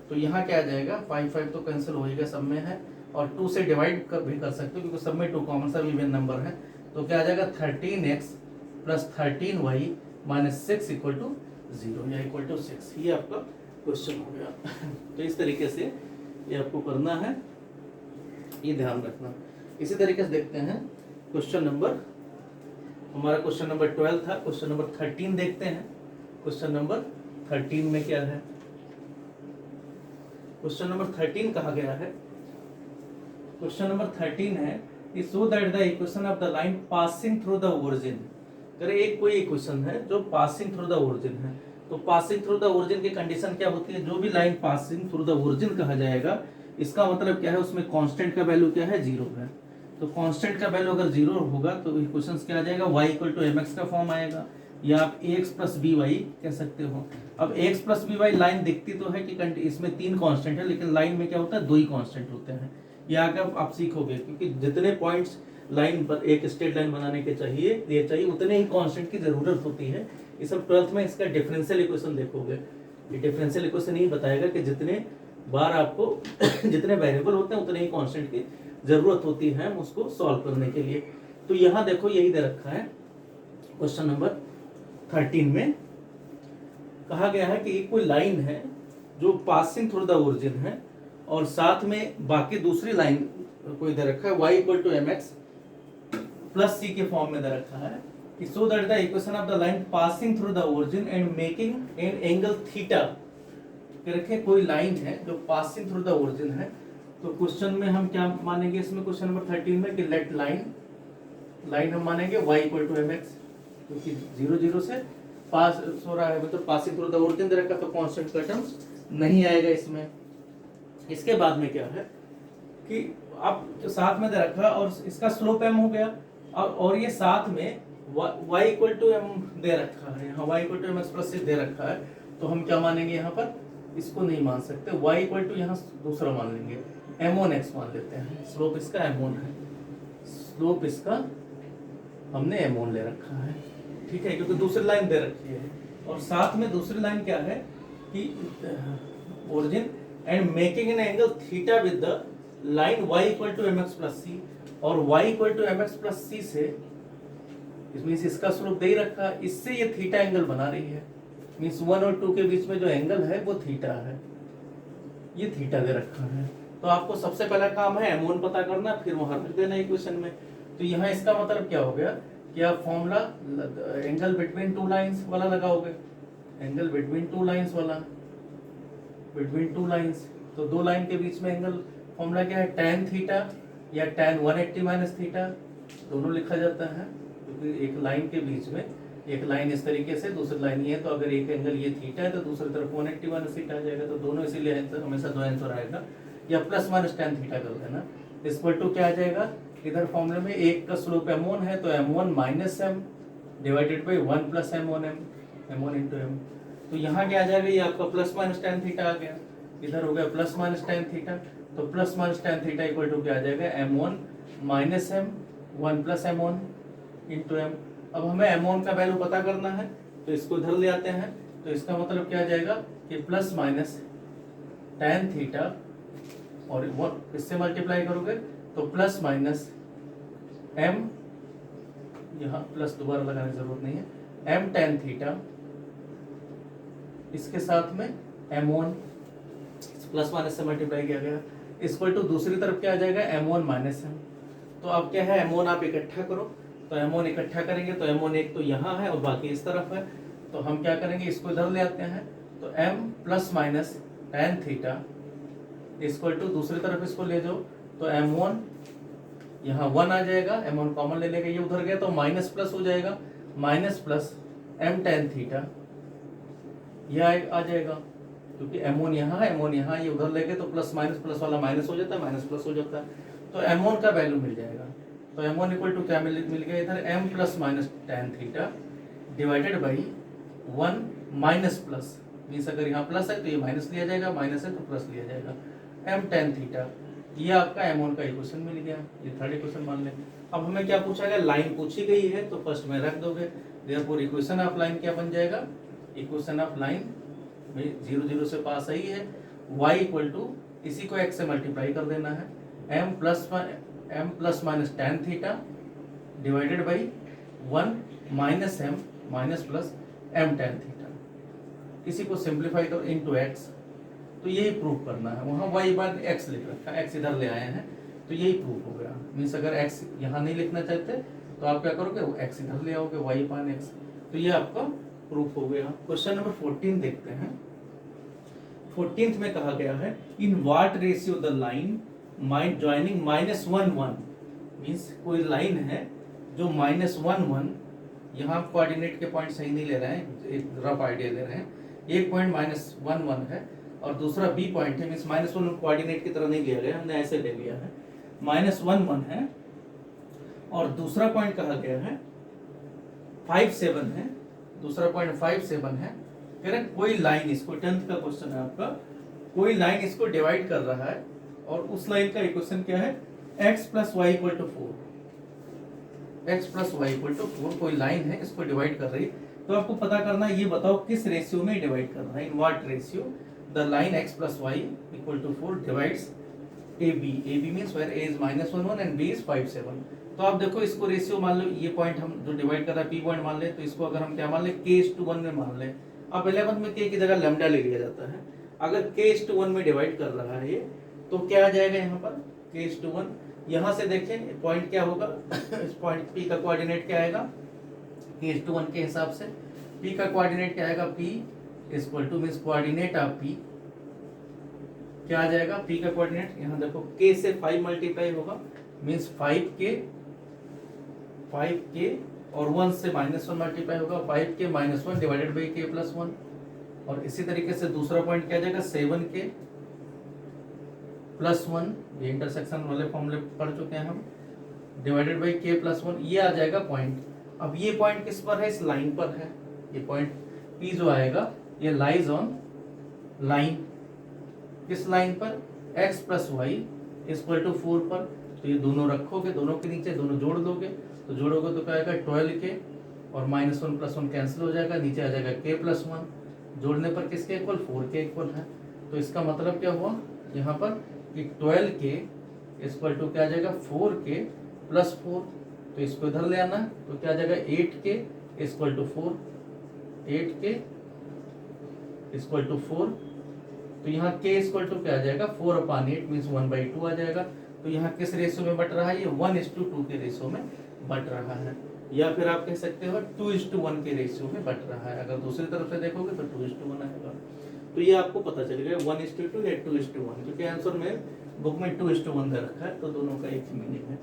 तो यहाँ क्या आ जाएगा 5 तो कैंसिल हो गया, सब में है, और 2 से डिवाइड भी कर सकते हो क्योंकि सब में 2 कॉमन, सब इवन नंबर है। तो क्या आ जाएगा 13x + 13y - 6 = 0 या = 6। ये आपका क्वेश्चन हो गया। तो इस तरीके से ये आपको करना है, ये ध्यान रखना। इसी तरीके से देखते हैं क्वेश्चन नंबर, हमारा क्वेश्चन नंबर 12 था। क्वेश्चन नंबर 13 देखते हैं। क्वेश्चन नंबर 13 में क्या है? क्वेश्चन नंबर 13 कहा गया है, क्वेश्चन नंबर 13 है कि सो that the equation of the line passing through the origin. अगर एक कोई इक्वेशन है जो पासिंग थ्रू द ओरिजिन है, तो पासिंग थ्रू द ओरिजिन की कंडीशन क्या होती है? जो भी line passing through the origin कहा जाएगा, इसका मतलब क्या है, उसमें कांस्टेंट का वैल्यू क्या है 0 है। तो कांस्टेंट का वैल्यू अगर 0 होगा तो इक्वेशन क्या आ जाएगा y = mx का फॉर्म आएगा, या आप ax + by कह सकते हो। अब ax + by लाइन दिखती तो है कि इसमें 3 कांस्टेंट है, लेकिन लाइन में क्या होता है 2 ही कांस्टेंट होते हैं। ये आगे आप सीखोगे, क्योंकि जितने पॉइंट्स लाइन पर एक स्ट्रेट लाइन बनाने के चाहिए उतने ही कांस्टेंट की जरूरत होती है। ये सब 12th में इसका डिफरेंशियल इक्वेशन देखोगे। ये डिफरेंशियल इक्वेशन ही बताएगा कि जितने बार आपको जितने वेरिएबल होते हैं उतने ही कांस्टेंट की जरूरत होती है उसको सॉल्व करने के लिए। तो यहाँ देखो यही दे रखा है क्वेश्चन नंबर 13 में कहा गया है कि कोई लाइन है जो पासिंग थ्रू द ओरिजिन है, और साथ में बाकी दूसरी लाइन कोई दे रखा है y = mx + c के फॉर्म में दे रखा है कि सो that the equation of the line passing through the origin and making an angle theta. रखे कोई लाइन है जो पासिंग थ्रू द ओरिजिन है, तो क्वेश्चन में हम क्या मानेंगे इसमें क्वेश्चन नंबर 13 में कि लेट लाइन हम मानेंगे y = mx, क्योंकि 0 0 से पास हो रहा है, मतलब पासिंग थ्रू द ओरिजिन दे रखा, तो कांस्टेंट का टर्म्स नहीं आएगा इसमें। इसके बाद में क्या है कि अब जो साथ में दे रखा और इसका स्लोप m हो गया, और ये साथ में y = m दे रखा है, यहाँ y = mx + c दे रखा है, तो हम क्या मानेंगे यहाँ पर? इसको नहीं मान सकते, y = यहाँ दूसरा मान लेंगे, m1x मान लेते हैं। स्लोप इसका m1 है, स्लोप इसका हमने m1 ले रखा है, ठीक है, क्योंकि दूसरी लाइन दे रखी है। और साथ में दूसरी लाइन क्या है कि origin and making an angle theta with the line y = mx + c, और y = mx + c से इसमें इसका स्लोप दे ही रखा, इससे ये थीटा एंगल बना रही है, मीन्स 1 और 2 के बीच में जो एंगल है वो थीटा है, ये थीटा दे रखा है। तो आपको सबसे पहला काम है m1 पता करना, फिर वहां रख देना इक्वेशन में। तो यहाँ इसका मतलब क्या हो गया कि आप फॉर्मूला एंगल बिटवीन 2 लाइंस वाला लगाओगे, एंगल बिटवीन 2 लाइंस वाला, बिटवीन 2 लाइंस। तो 2 लाइन के बीच में एंगल फॉर्मूला क्या है? tan थीटा या tan 180 - थीटा, दोनों लिखा जाता है, क्योंकि एक लाइन के बीच में एक लाइन इस तरीके से, दूसरी लाइन ये है, तो अगर एक एंगल ये थीटा है तो दूसरी तरफ 180 - थीटा आ जाएगा, तो दोनों इसीलिए हमेशा 2 आंसर आएगा, या ± tan थीटा कर देना। इक्वल टू क्या आ जाएगा? इधर फॉर्मूले में एक का स्लोप m1 है, तो m1 - m divided by 1 + m1m, m1 × m। तो यहाँ क्या आ जाएगा? ये आपका ± tan थीटा आ गया, इधर हो गया ± tan थीटा, तो ± tan थीटा इक्वल टू क्या आ जाएगा? m1 - m 1 + m1 × m। अब हमें m1 का वैल्यू पता करना है, तो इसको इधर ले आते हैं, तो इसका मतलब क्या आ जाएगा कि ± tan थीटा, और वो इससे मल्टीप्लाई करोगे तो प्लस माइनस m, यहाँ प्लस दोबारा लगाने की जरूरत नहीं है, m tan थीटा, इसके साथ में m1 प्लस माइनस से मल्टीप्लाई किया गया, इक्वल टू दूसरी तरफ क्या आ जाएगा m1 माइनस m। तो अब क्या है, m1 आप इकट्ठा करो, तो m1 इकट्ठा करेंगे तो m1 एक तो यहाँ है और बाकी इस तरफ है, तो हम क्या करेंगे, इसको इधर ले आते हैं, तो m plus minus tan theta equal to दूसरी तरफ इसको ले जाओ, तो m1 यहाँ 1 आ जाएगा, m1 कॉमन ले लेगा, ये उधर गया तो माइनस प्लस हो जाएगा, minus plus m tan theta, यह आ जाएगा, क्योंकि m1 यहाँ है, m1 यहाँ, ये उधर ले गए तो प्लस माइनस प्लस वाला माइनस हो जाता है, माइनस प्लस हो जाता है, तो m1 का वैल्यू मिल जाएगा। तो m1 इक्वल टू क्या मिल गया इधर, m plus minus tan theta divided by 1 minus plus, means अगर यहाँ प्लस है तो ये माइनस लिया जाएगा, माइनस है तो प्लस लिया जाएगा, m tan थीटा, ये आपका m1 का इक्वेशन मिल गया, ये थर्ड इक्वेशन मान लें। अब हमें क्या पूछा गया, लाइन पूछी गई है, तो फर्स्ट में रख दोगे, देयरफॉर इक्वेशन ऑफ लाइन क्या बन जाएगा, इक्वेशन ऑफ लाइन में 0 0 से पास आई है, y इक्वल टू इसी को x से मल्टीप्लाई कर देना है, m plus minus tan theta divided by 1 minus m minus plus m tan theta, इसी को सिंप्लीफाई करो इनटू x, तो यही प्रूव करना है, वहाँ y बार x लिख रखा है, x इधर ले आए हैं, तो यही प्रूव हो गया। मीन्स अगर x यहाँ नहीं लिखना चाहते तो आप क्या करोगे, x इधर ले आओगे, y पान x, तो ये आपका प्रूफ हो गया। क्वेश्चन नंबर 14 देखते हैं। 14th में कहा गया है, in what ratio the line mind joining -1 1, means कोई लाइन है जो -1 1, यहाँ कोऑर्डिनेट के पॉइंट सही नहीं ले रहे हैं, एक रफ आइडिया ले रहे हैं, एक पॉइंट -1 1 है और दूसरा बी पॉइंट है, मीन्स -1 कोऑर्डिनेट की तरह नहीं लिया गया, हमने ऐसे ले लिया है, -1 1 है, और दूसरा पॉइंट कहा गया है 5 7 है, दूसरा पॉइंट 5 7 है, कह रहे कोई लाइन इसको, 10th का क्वेश्चन है आपका, कोई लाइन इसको डिवाइड कर रहा है और उस लाइन का इक्वेशन क्या है, x plus y equal to 4, x plus y equal to 4, कोई लाइन है इसको डिवाइड कर रही है, तो आपको पता करना है, ये बताओ किस रेशियो में डिवाइड कर रहा है, in what ratio the line x plus y equal to 4 divides AB means where a is -1 1 and b is 5 7। तो आप देखो इसको रेशियो मान लो, ये पॉइंट हम जो डिवाइड कर रहा है p पॉइंट मान ले, तो इसको अगर हम क्या मान ले, k/1 में मान ले, अब 11 में k की जगह लैम्डा ले लिया जाता है, अगर k/1 में डिवाइड कर रहा है ये, तो क्या आ जाएगा यहाँ पर k/1, यहाँ से देखें पॉइंट क्या होगा इस पॉइंट p का कोऑर्डिनेट क्या आएगा, k/1 के हिसाब से p का कोऑर्डिनेट क्या आएगा, p equal to means coordinate of p क्या आ जाएगा, p का कोऑर्डिनेट, यहाँ देखो k से 5 मल्टीप्लाई होगा, मींस 5k और 1 से -1 मल्टीप्लाई होगा, 5k -1 divided by k plus 1, और इसी तरीके से दूसरा पॉइंट क्या आ जाएगा, 7k प्लस 1, ये इंटरसेक्शन वाले फॉर्मूले पढ़ चुके हैं हम, डिवाइडेड बाई k प्लस 1, ये आ जाएगा पॉइंट। अब ये पॉइंट किस पर है, इस लाइन पर है, ये पॉइंट p जो आएगा ये लाइज ऑन लाइन, किस लाइन पर, x plus y equal to 4 पर, तो ये दोनों रखोगे, दोनों के नीचे दोनों जोड़ दोगे, तो जोड़ोगे तो क्या आएगा 12k और -1 प्लस 1 कैंसिल हो जाएगा, नीचे आ जाएगा k प्लस 1, जोड़ने पर किसके इक्वल, 4k इक्वल है, तो इसका मतलब क्या हुआ यहाँ पर कि 12k इक्वल टू क्या आ जाएगा 4k प्लस 4, तो इसको इधर ले आना, तो क्या आ जाएगा 8k equal to 4, 8k equal to 4, तो यहाँ k इक्वल टू क्या आ जाएगा 4/8 मीन्स 1/2 आ जाएगा, तो यहाँ किस रेशियो में बट रहा है, ये 1:2 के रेशियो में बट रहा है, या फिर आप कह सकते हो 2:1 के रेशियो में बट रहा है, अगर दूसरी तरफ से देखोगे तो 2:1 आएगा, तो ये आपको पता चलेगा 1:2 या 2:1, क्योंकि आंसर में बुक में 2:1 दे रखा है, तो दोनों का एक ही मीनिंग है।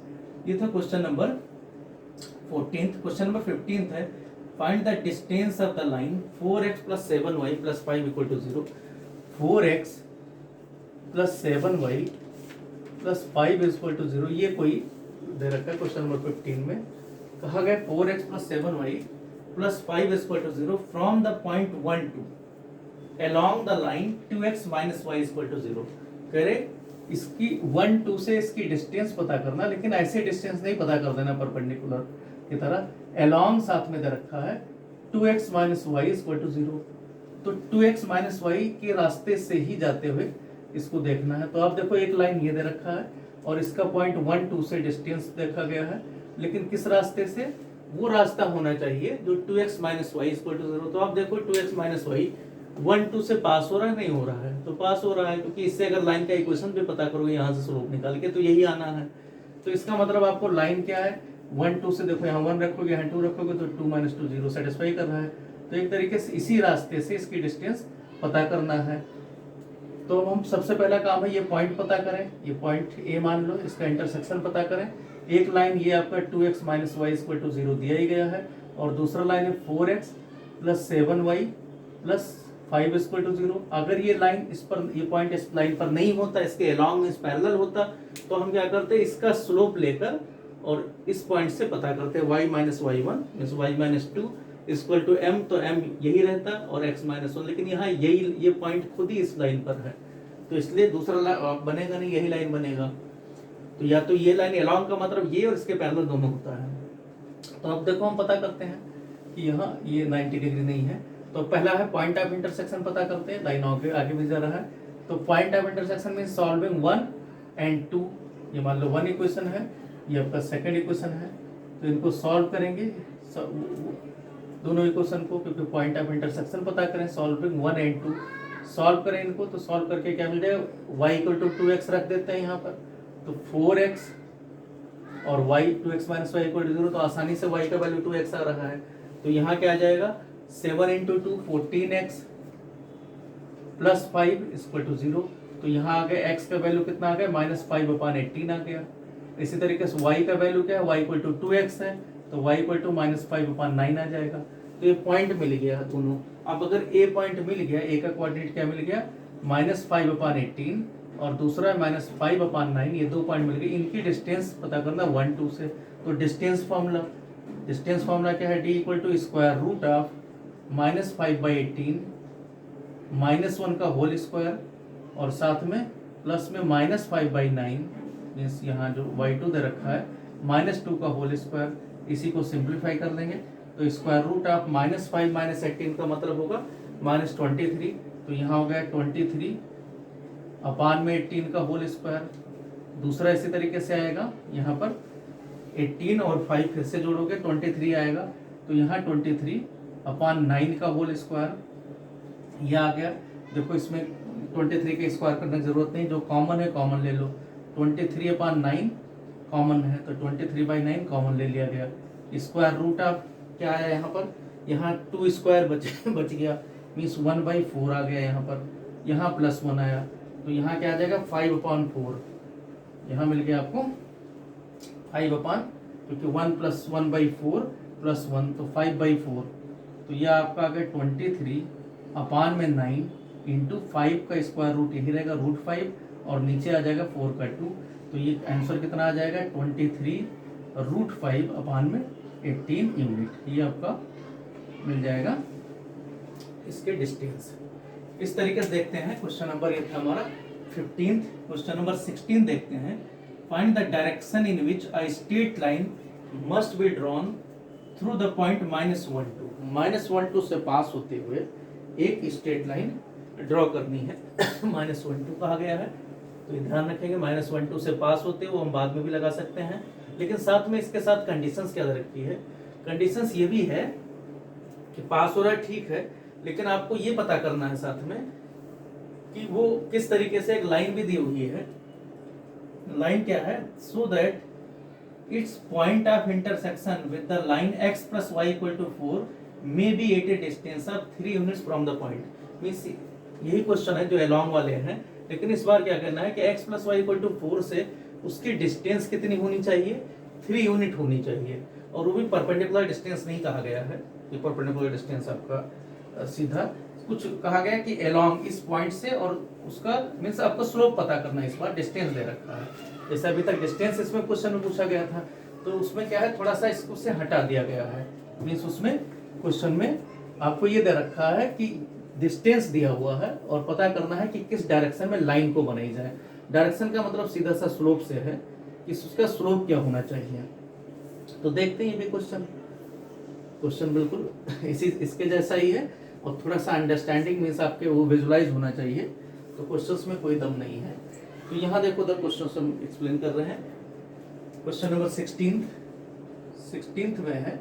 ये था question number 14th। Question number 15th है, find the distance of the line 4x plus 7y plus 5 equal to 0, 4x plus 7y plus 5 equal to 0, ये कोई दे रखा है क्वेश्चन नंबर 15 में, कहा गया 4x plus 7y plus 5 equal to 0 from the point 1 2 along the line 2x minus y equal to 0, कह रहे इसकी 1 2 से इसकी डिस्टेंस पता करना, लेकिन ऐसे डिस्टेंस नहीं पता कर देना परपेंडिकुलर की तरह, along साथ में दे रखा है 2x minus y equal to 0, तो 2x minus y के रास्ते से ही जाते हुए इसको देखना है। तो आप देखो एक लाइन ये दे रखा है और इसका पॉइंट 1 2 से डिस्टेंस देखा गया है, लेकिन किस रास्ते से, वो रास्ता होना चाहिए जो 2x minus y equal to 0। तो आप देखो 2x माइनस वाई 1 2 से पास हो रहा है, नहीं हो रहा है, तो पास हो रहा है, क्योंकि इससे अगर लाइन का इक्वेशन भी पता करोगे यहाँ से स्लोप निकाल के तो यही आना है। तो इसका मतलब आपको लाइन क्या है, 1 2 से देखो यहाँ 1 रखोगे, यहाँ 2 रखोगे, तो 2 माइनस 2 0 सेटिस्फाई कर रहा है। तो एक तरीके से इसी रास्ते से इसकी डिस्टेंस पता करना है। तो हम सबसे पहला काम है ये पॉइंट पता करें, ये पॉइंट ए मान लो, इसका इंटरसेक्शन पता करें। एक लाइन ये आपका 2x minus y equal to 0 दिया ही गया है, और दूसरा लाइन है 4x plus 7y plus 5 equal to 0। अगर ये लाइन इस पर, ये पॉइंट इस लाइन पर नहीं होता, इसके अलोंग में पैरेलल होता, तो हम क्या करते, इसका स्लोप लेकर और इस पॉइंट से पता करते हैं y minus y one means y minus two equal to m, तो m यही रहता और x माइनस वन, लेकिन यहाँ यही ये पॉइंट खुद ही इस लाइन पर है, तो इसलिए दूसरा बनेगा नहीं, यही लाइन बनेगा। तो या तो ये लाइन अलोंग का मतलब ये और इसके पैरेलल दोनों होता है। तो अब देखो हम पता करते हैं कि यहाँ ये 90 डिग्री नहीं है, तो पहला है पॉइंट ऑफ इंटरसेक्शन पता करते हैं, लाइन आगे भी जा रहा है। तो point of intersection mean solving 1 and 2, ये मान लो 1 इक्वेशन है, ये आपका सेकंड इक्वेशन है, तो इनको सॉल्व करेंगे दोनों इक्वेशन को, क्योंकि पॉइंट ऑफ इंटरसेक्शन पता करें, सॉल्विंग 1 एंड 2 सॉल्व करें इनको, तो सॉल्व करके क्या मिल जाएगा, y इक्वल टू 2x रख देते हैं यहाँ पर, तो 4x और y 2x minus y equal to 0, तो आसानी से y का वैल्यू 2x आ रहा है। तो यहाँ क्या आ जाएगा, 7 into 2 14x plus 5 equal to 0। तो यहाँ आ गया x का वैल्यू कितना आ गया, माइनस 5/18 आ गया। इसी तरीके से y का वैल्यू क्या है, y इक्वल टू 2x है, तो y इक्वल टू माइनस 5/9 आ जाएगा। तो ये पॉइंट मिल गया दोनों। अब अगर a पॉइंट मिल गया, a का कोऑर्डिनेट क्या मिल गया, माइनस 5/18 और दूसरा है माइनस 5/9, ये दो पॉइंट मिल गए, इनकी डिस्टेंस पता करना 1 2 से। तो डिस्टेंस फार्मूला क्या है, d equal to square root of minus 5/18 minus 1 का होल स्क्वायर और साथ में प्लस में माइनस 5/9 मीन्स यहाँ जो y2 दे रखा है माइनस 2 का होल स्क्वायर, इसी को सिंप्लीफाई कर लेंगे तो square root of minus 5 minus 18 का मतलब होगा माइनस 23। तो यहाँ हो गया 23 अपान में 18 का होल स्क्वायर। दूसरा इसी तरीके से आएगा, यहाँ पर 18 और 5 फिर से जोड़ोगे 23 आएगा, तो यहाँ 23 अपान 9 का होल स्क्वायर यह आ गया। देखो इसमें 23 के स्क्वायर करने की जरूरत नहीं, जो कॉमन है कॉमन ले लो, 23/9 कॉमन है तो 23/9 कॉमन ले लिया गया। स्क्वायर रूट ऑफ क्या आया यहाँ पर, यहाँ 2 स्क्वायर बच गया मीन्स 1/4 आ गया यहाँ पर, यहाँ प्लस 1 आया तो यहाँ क्या आ जाएगा 5/4, यहाँ मिल गया आपको 5 क्योंकि 1 + 1/4 + 1 तो 5/4, तो यह आपका आ गया 23 अपान में 9 इंटू 5 का स्क्वायर रूट यही रहेगा √5 और नीचे आ जाएगा 4 का 2, तो ये आंसर कितना आ जाएगा 23 √5 अपान में 18 यूनिट, ये आपका मिल जाएगा इसके डिस्टेंस। इस तरीके से देखते हैं क्वेश्चन नंबर, ये था हमारा 15। क्वेश्चन नंबर 16 देखते हैं। Find the direction in which a straight line must be drawn through the point -1 2 से पास होते हुए एक स्ट्रेट लाइन ड्रॉ करनी है। -1 2 कहा गया है, तो ध्यान रखेंगे -1 2 से पास होते हुए, हम बाद में भी लगा सकते हैं, लेकिन साथ में इसके साथ कंडीशंस क्या रखी है। कंडीशंस ये भी है कि पास हो रहा है ठीक है, लेकिन आपको ये पता करना है साथ में कि वो किस तरीके से, एक लाइन भी दी हुई है। लाइन क्या है, so that its point of intersection with the line x + y = 4 may be at a distance of 3 units from the point. Means यही क्वेश्चन है जो अलोंग वाले हैं, लेकिन इस बार क्या करना है कि x + y = 4 से उसकी डिस्टेंस कितनी होनी चाहिए, 3 यूनिट होनी चाहिए, और वो भी परपेंडिकुलर डिस्टेंस नहीं कहा गया है। ये परपेंडिकुलर डिस्टेंस आपका सीधा कुछ कहा गया कि अलोंग इस पॉइंट से, और उसका मीन्स आपको स्लोप पता करना है, इस बार डिस्टेंस दे रखा है। जैसे अभी तक डिस्टेंस इसमें क्वेश्चन में पूछा गया था, तो उसमें क्या है थोड़ा सा इसको से हटा दिया गया है। मीन्स उसमें क्वेश्चन में आपको ये दे रखा है कि डिस्टेंस दिया हुआ है और पता करना है कि किस डायरेक्शन में लाइन को बनाई जाए। डायरेक्शन का मतलब सीधा सा स्लोप से है कि उसका स्लोप क्या होना चाहिए। तो देखते हैं ये भी क्वेश्चन बिल्कुल इसके जैसा ही है, और थोड़ा सा अंडरस्टैंडिंग मीन्स आपके वो विजुलाइज होना चाहिए। तो क्वेश्चंस में कोई दम नहीं है। तो यहाँ देखो द क्वेश्चन हम एक्सप्लेन कर रहे हैं। क्वेश्चन नंबर 16th में है,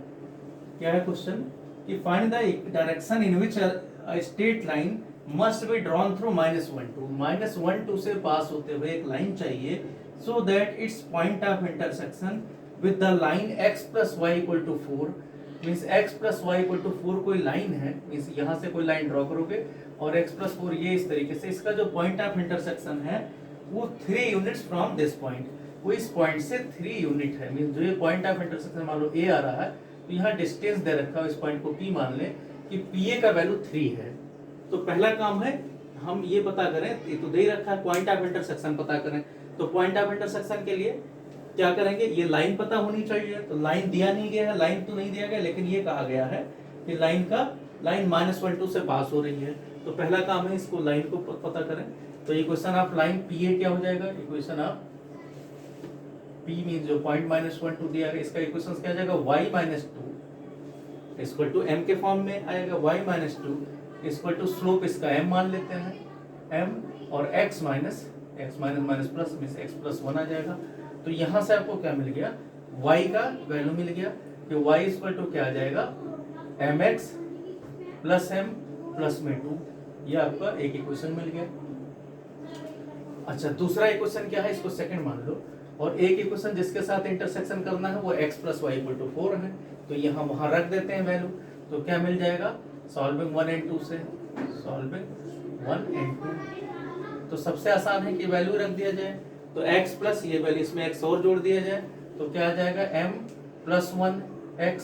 क्या है क्वेश्चन कि find the direction in which a straight line must be drawn through -1 2 से पास होते हुए एक लाइन चाहिए सो that its point of intersection with the line x + y = 4। Means x + y = 4 कोई लाइन है, मीन्स यहाँ से कोई लाइन ड्रॉ करोगे और x + 4 ये इस तरीके से, इसका जो पॉइंट ऑफ इंटरसेक्शन है वो 3 यूनिट्स फ्रॉम दिस पॉइंट, वो इस पॉइंट से 3 यूनिट है। मीन्स जो ये पॉइंट ऑफ इंटरसेक्शन मान लो a आ रहा है, तो यहाँ डिस्टेंस दे रखा है, इस पॉइंट को p मान ले कि pa का वैल्यू 3 है। तो पहला काम है हम ये पता करें, ये तो दे ही रखा है पॉइंट ऑफ इंटरसेक्शन पता करें। तो पॉइंट ऑफ इंटरसेक्शन के लिए क्या करेंगे, ये लाइन पता होनी चाहिए। तो लाइन दिया नहीं गया है, लाइन तो नहीं दिया गया, लेकिन ये कहा गया है कि लाइन -1 2 से पास हो रही है। तो पहला काम है इसको लाइन को पता करें। तो इक्वेशन ऑफ लाइन PA क्या हो जाएगा, इक्वेशन ऑफ P मीन जो पॉइंट -1 2 दिया है, इसका इक्वेशन क्या हो जाएगा y - 2 m के फॉर्म में आएगा। y - 2 स्लोप इसका m मान लेते हैं, m और x minus plus means x + 1 आ जाएगा। तो यहाँ से आपको क्या मिल गया, y का वैल्यू मिल गया कि y क्या आ जाएगा, mx + m + 2। ये आपका एक इक्वेशन मिल गया। अच्छा, दूसरा इक्वेशन क्या है, इसको सेकंड मान लो, और एक इक्वेशन जिसके साथ इंटरसेक्शन करना है वो x + y = 4 है। तो यहाँ वहां रख देते हैं वैल्यू, तो क्या मिल जाएगा, सॉल्विंग 1 and 2 से, सॉल्विंग 1 and 2। तो सबसे आसान है कि वैल्यू रख दिया जाए। तो x प्लस ये वैल्यू, इसमें x और जोड़ दिया जाए तो क्या आ जाएगा, m + 1 x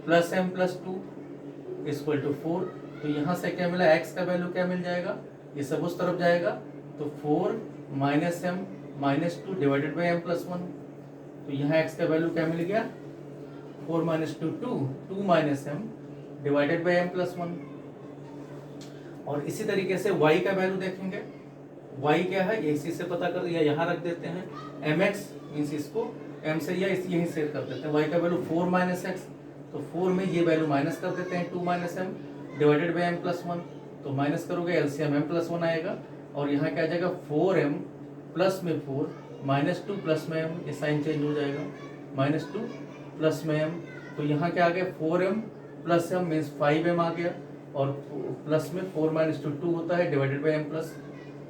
+ m + 2 = 4। तो यहाँ से क्या मिला, x का वैल्यू क्या मिल जाएगा, ये सब उस तरफ जाएगा, तो 4 - m - 2 डिवाइडेड बाय m + 1। तो यहाँ x का वैल्यू क्या मिल गया, 4 - 2 2 m डिवाइडेड बाय m + 1। और इसी तरीके से y का वैल्यू देखेंगे, y क्या है, ये इसी से पता कर, या यहाँ रख देते हैं, mx मीन्स इसको m से या यहीं से कर देते हैं। y का वैल्यू 4 - x, तो 4 में ये वैल्यू माइनस कर देते हैं, 2 - m डिवाइडेड बाय m + 1। तो माइनस करोगे एलसीएम m + 1 आएगा, और यहाँ क्या आ जाएगा, 4m प्लस में 4 -2 प्लस में m, ये साइन चेंज हो जाएगा, -2 प्लस में m। तो यहाँ क्या आ गया, 4m + m मीन्स 5m आ गया, और प्लस में 4 - 2 होता है डिवाइडेड बाय m +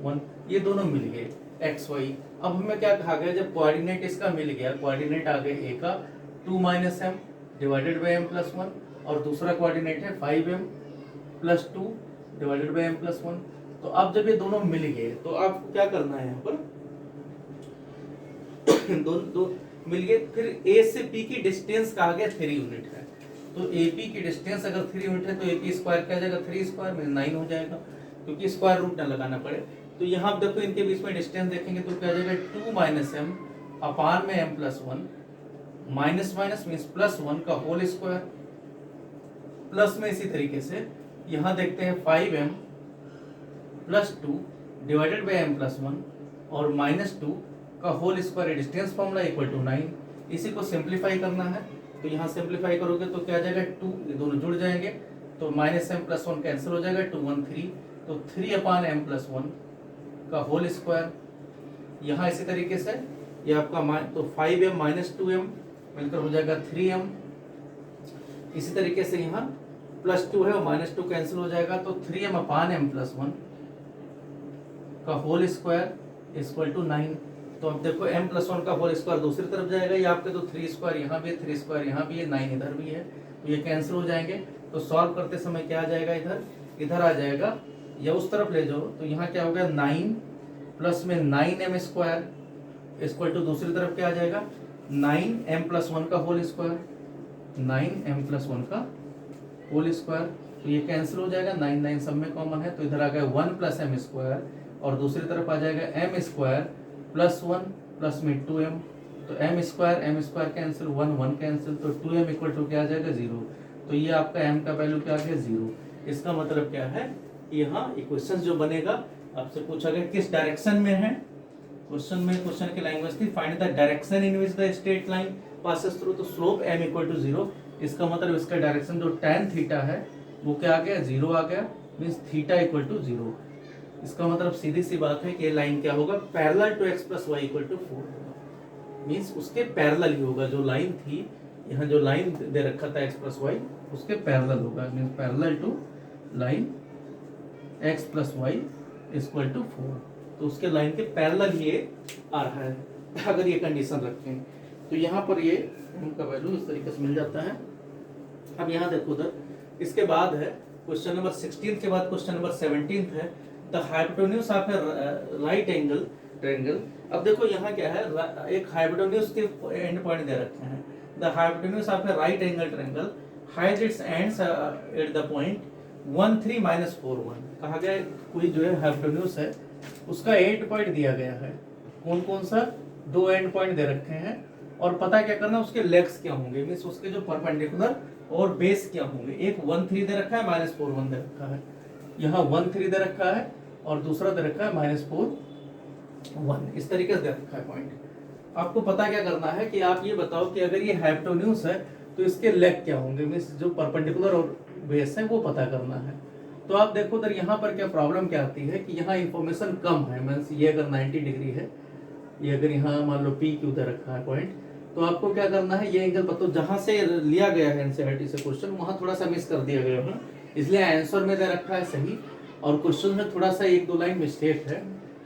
1। ये दोनों मिल गए x y। अब हमें क्या कहा गया, जब कोऑर्डिनेट इसका मिल गया, कोऑर्डिनेट आ गया a का 2 - m डिवाइडेड बाय m + 1, और दूसरा कोऑर्डिनेट है 5m + 2 डिवाइडेड बाय m + 1। तो अब जब ये दोनों मिल गए तो आपको क्या करना है, यहाँ पर दो मिल गए, फिर a से p की डिस्टेंस कहा गया 3 यूनिट है। तो AP की डिस्टेंस अगर 3 यूनिट है तो AP स्क्वायर क्या आ जाएगा, 3 स्क्वायर में 9 हो जाएगा, क्योंकि स्क्वायर रूट ना लगाना पड़े। तो यहाँ आप देखो इनके बीच में डिस्टेंस देखेंगे तो क्या आ जाएगा, 2 - m अपान में m + 1, माइनस माइनस मीन्स +1 का होल स्क्वायर, प्लस में इसी तरीके से यहाँ देखते हैं 5m + 2 डिवाइडेड बाय m + 1 और -2 का होल स्क्वायर, डिस्टेंस फॉर्मूला = 9। इसी को सिंप्लीफाई करना है, तो यहाँ सिंप्लीफाई करोगे तो क्या आ जाएगा, 2 ये दोनों जुड़ जाएंगे, तो -m + 1 कैंसिल हो जाएगा, 2 1 3, तो 3/m + 1 का होल स्क्वायर। यहाँ इसी तरीके से ये आपका तो 5m - 2m मिलकर हो जाएगा 3m। इसी तरीके से यहाँ +2 है और -2 कैंसिल हो जाएगा, तो 3m/m + 1 का होल स्क्वायर = 9। तो अब देखो m + 1 का होल स्क्वायर दूसरी तरफ जाएगा, ये आपके तो 3 स्क्वायर यहाँ भी है, 3 स्क्वायर यहाँ भी है, 9 इधर भी है, तो ये कैंसिल हो जाएंगे। तो सॉल्व करते समय क्या आ जाएगा, इधर आ जाएगा, या उस तरफ ले जाओ तो यहाँ क्या हो गया, 9 प्लस में 9m² = दूसरी तरफ क्या आ जाएगा, 9m + 1 का होल स्क्वायर, 9m + 1 का होल स्क्वायर। तो ये कैंसिल हो जाएगा, 9 9 सब में कॉमन है, तो इधर आ गया 1 + m² और दूसरी तरफ आ जाएगा m² + 1 प्लस में 2m, तो m² कैंसिल, 1 1 कैंसिल, तो 2m = क्या आ जाएगा, 0। तो ये आपका m का वैल्यू क्या आ गया, 0। इसका मतलब क्या है, यहाँ इक्वेशन जो बनेगा, आपसे पूछा गया किस डायरेक्शन में है, क्वेश्चन की लैंग्वेज थी find the direction in which the straight line passes through, तो स्लोप m = 0। इसका मतलब इसका डायरेक्शन जो tan थीटा है वो क्या आ गया, 0 आ गया, मीन्स थीटा = 0। इसका मतलब सीधी सी बात है कि ये लाइन क्या होगा, parallel to x plus y equal to 4 होगा, मीन्स उसके पैरेलल ही होगा। जो लाइन थी, यहाँ जो लाइन दे रखा था x प्लस वाई, उसके पैरेलल होगा, means parallel to line x plus y equal to 4। तो उसके लाइन के पैरेलल ये आ रहा है अगर ये कंडीशन रखें तो। यहाँ पर ये उनका वैल्यू इस तरीके से मिल जाता है। अब यहाँ देखो उधर, इसके बाद है क्वेश्चन नंबर 16 के बाद क्वेश्चन नंबर 17 है, the hypotenuse of A right angle triangle. अब देखो यहाँ क्या है, एक हाइपोटेन्यूज के एंड पॉइंट दे रखे हैं। The hypotenuse of A right angle triangle has its ends at the point 1 3 -4 1। कहा गया है कोई जो है हाइपोटेन्यूज है उसका एंड पॉइंट दिया गया है। कौन कौन सा, 2 एंड पॉइंट दे रखे हैं, और पता क्या करना उसके लेग्स क्या होंगे, मीन्स उसके जो परपेंडिकुलर और बेस क्या होंगे। एक 1 3 दे रखा है, -4 1 दे रखा है। यहाँ 1 3 दे रखा है और दूसरा दे रखा है -4 1, इस तरीके से दे रखा है पॉइंट। आपको पता क्या करना है कि आप ये बताओ कि अगर ये हाइपोटेन्यूज है तो इसके लेग क्या होंगे, मीन्स जो परपेंडिकुलर और बेस है वो पता करना है। तो आप देखो उधर यहाँ पर क्या प्रॉब्लम क्या आती है कि यहाँ इंफॉर्मेशन कम है, मीन्स ये अगर 90 डिग्री है, ये अगर यहाँ मान लो पी क्यू दे रखा है पॉइंट, तो आपको क्या करना है, ये एंगल बताओ जहां से लिया गया है एनसीईआरटी से क्वेश्चन, वहां थोड़ा सा मिस कर दिया गया है, इसलिए आंसर में दे रखा है सही, और क्वेश्चन में थोड़ा सा 1 2 लाइन मिस्टेक है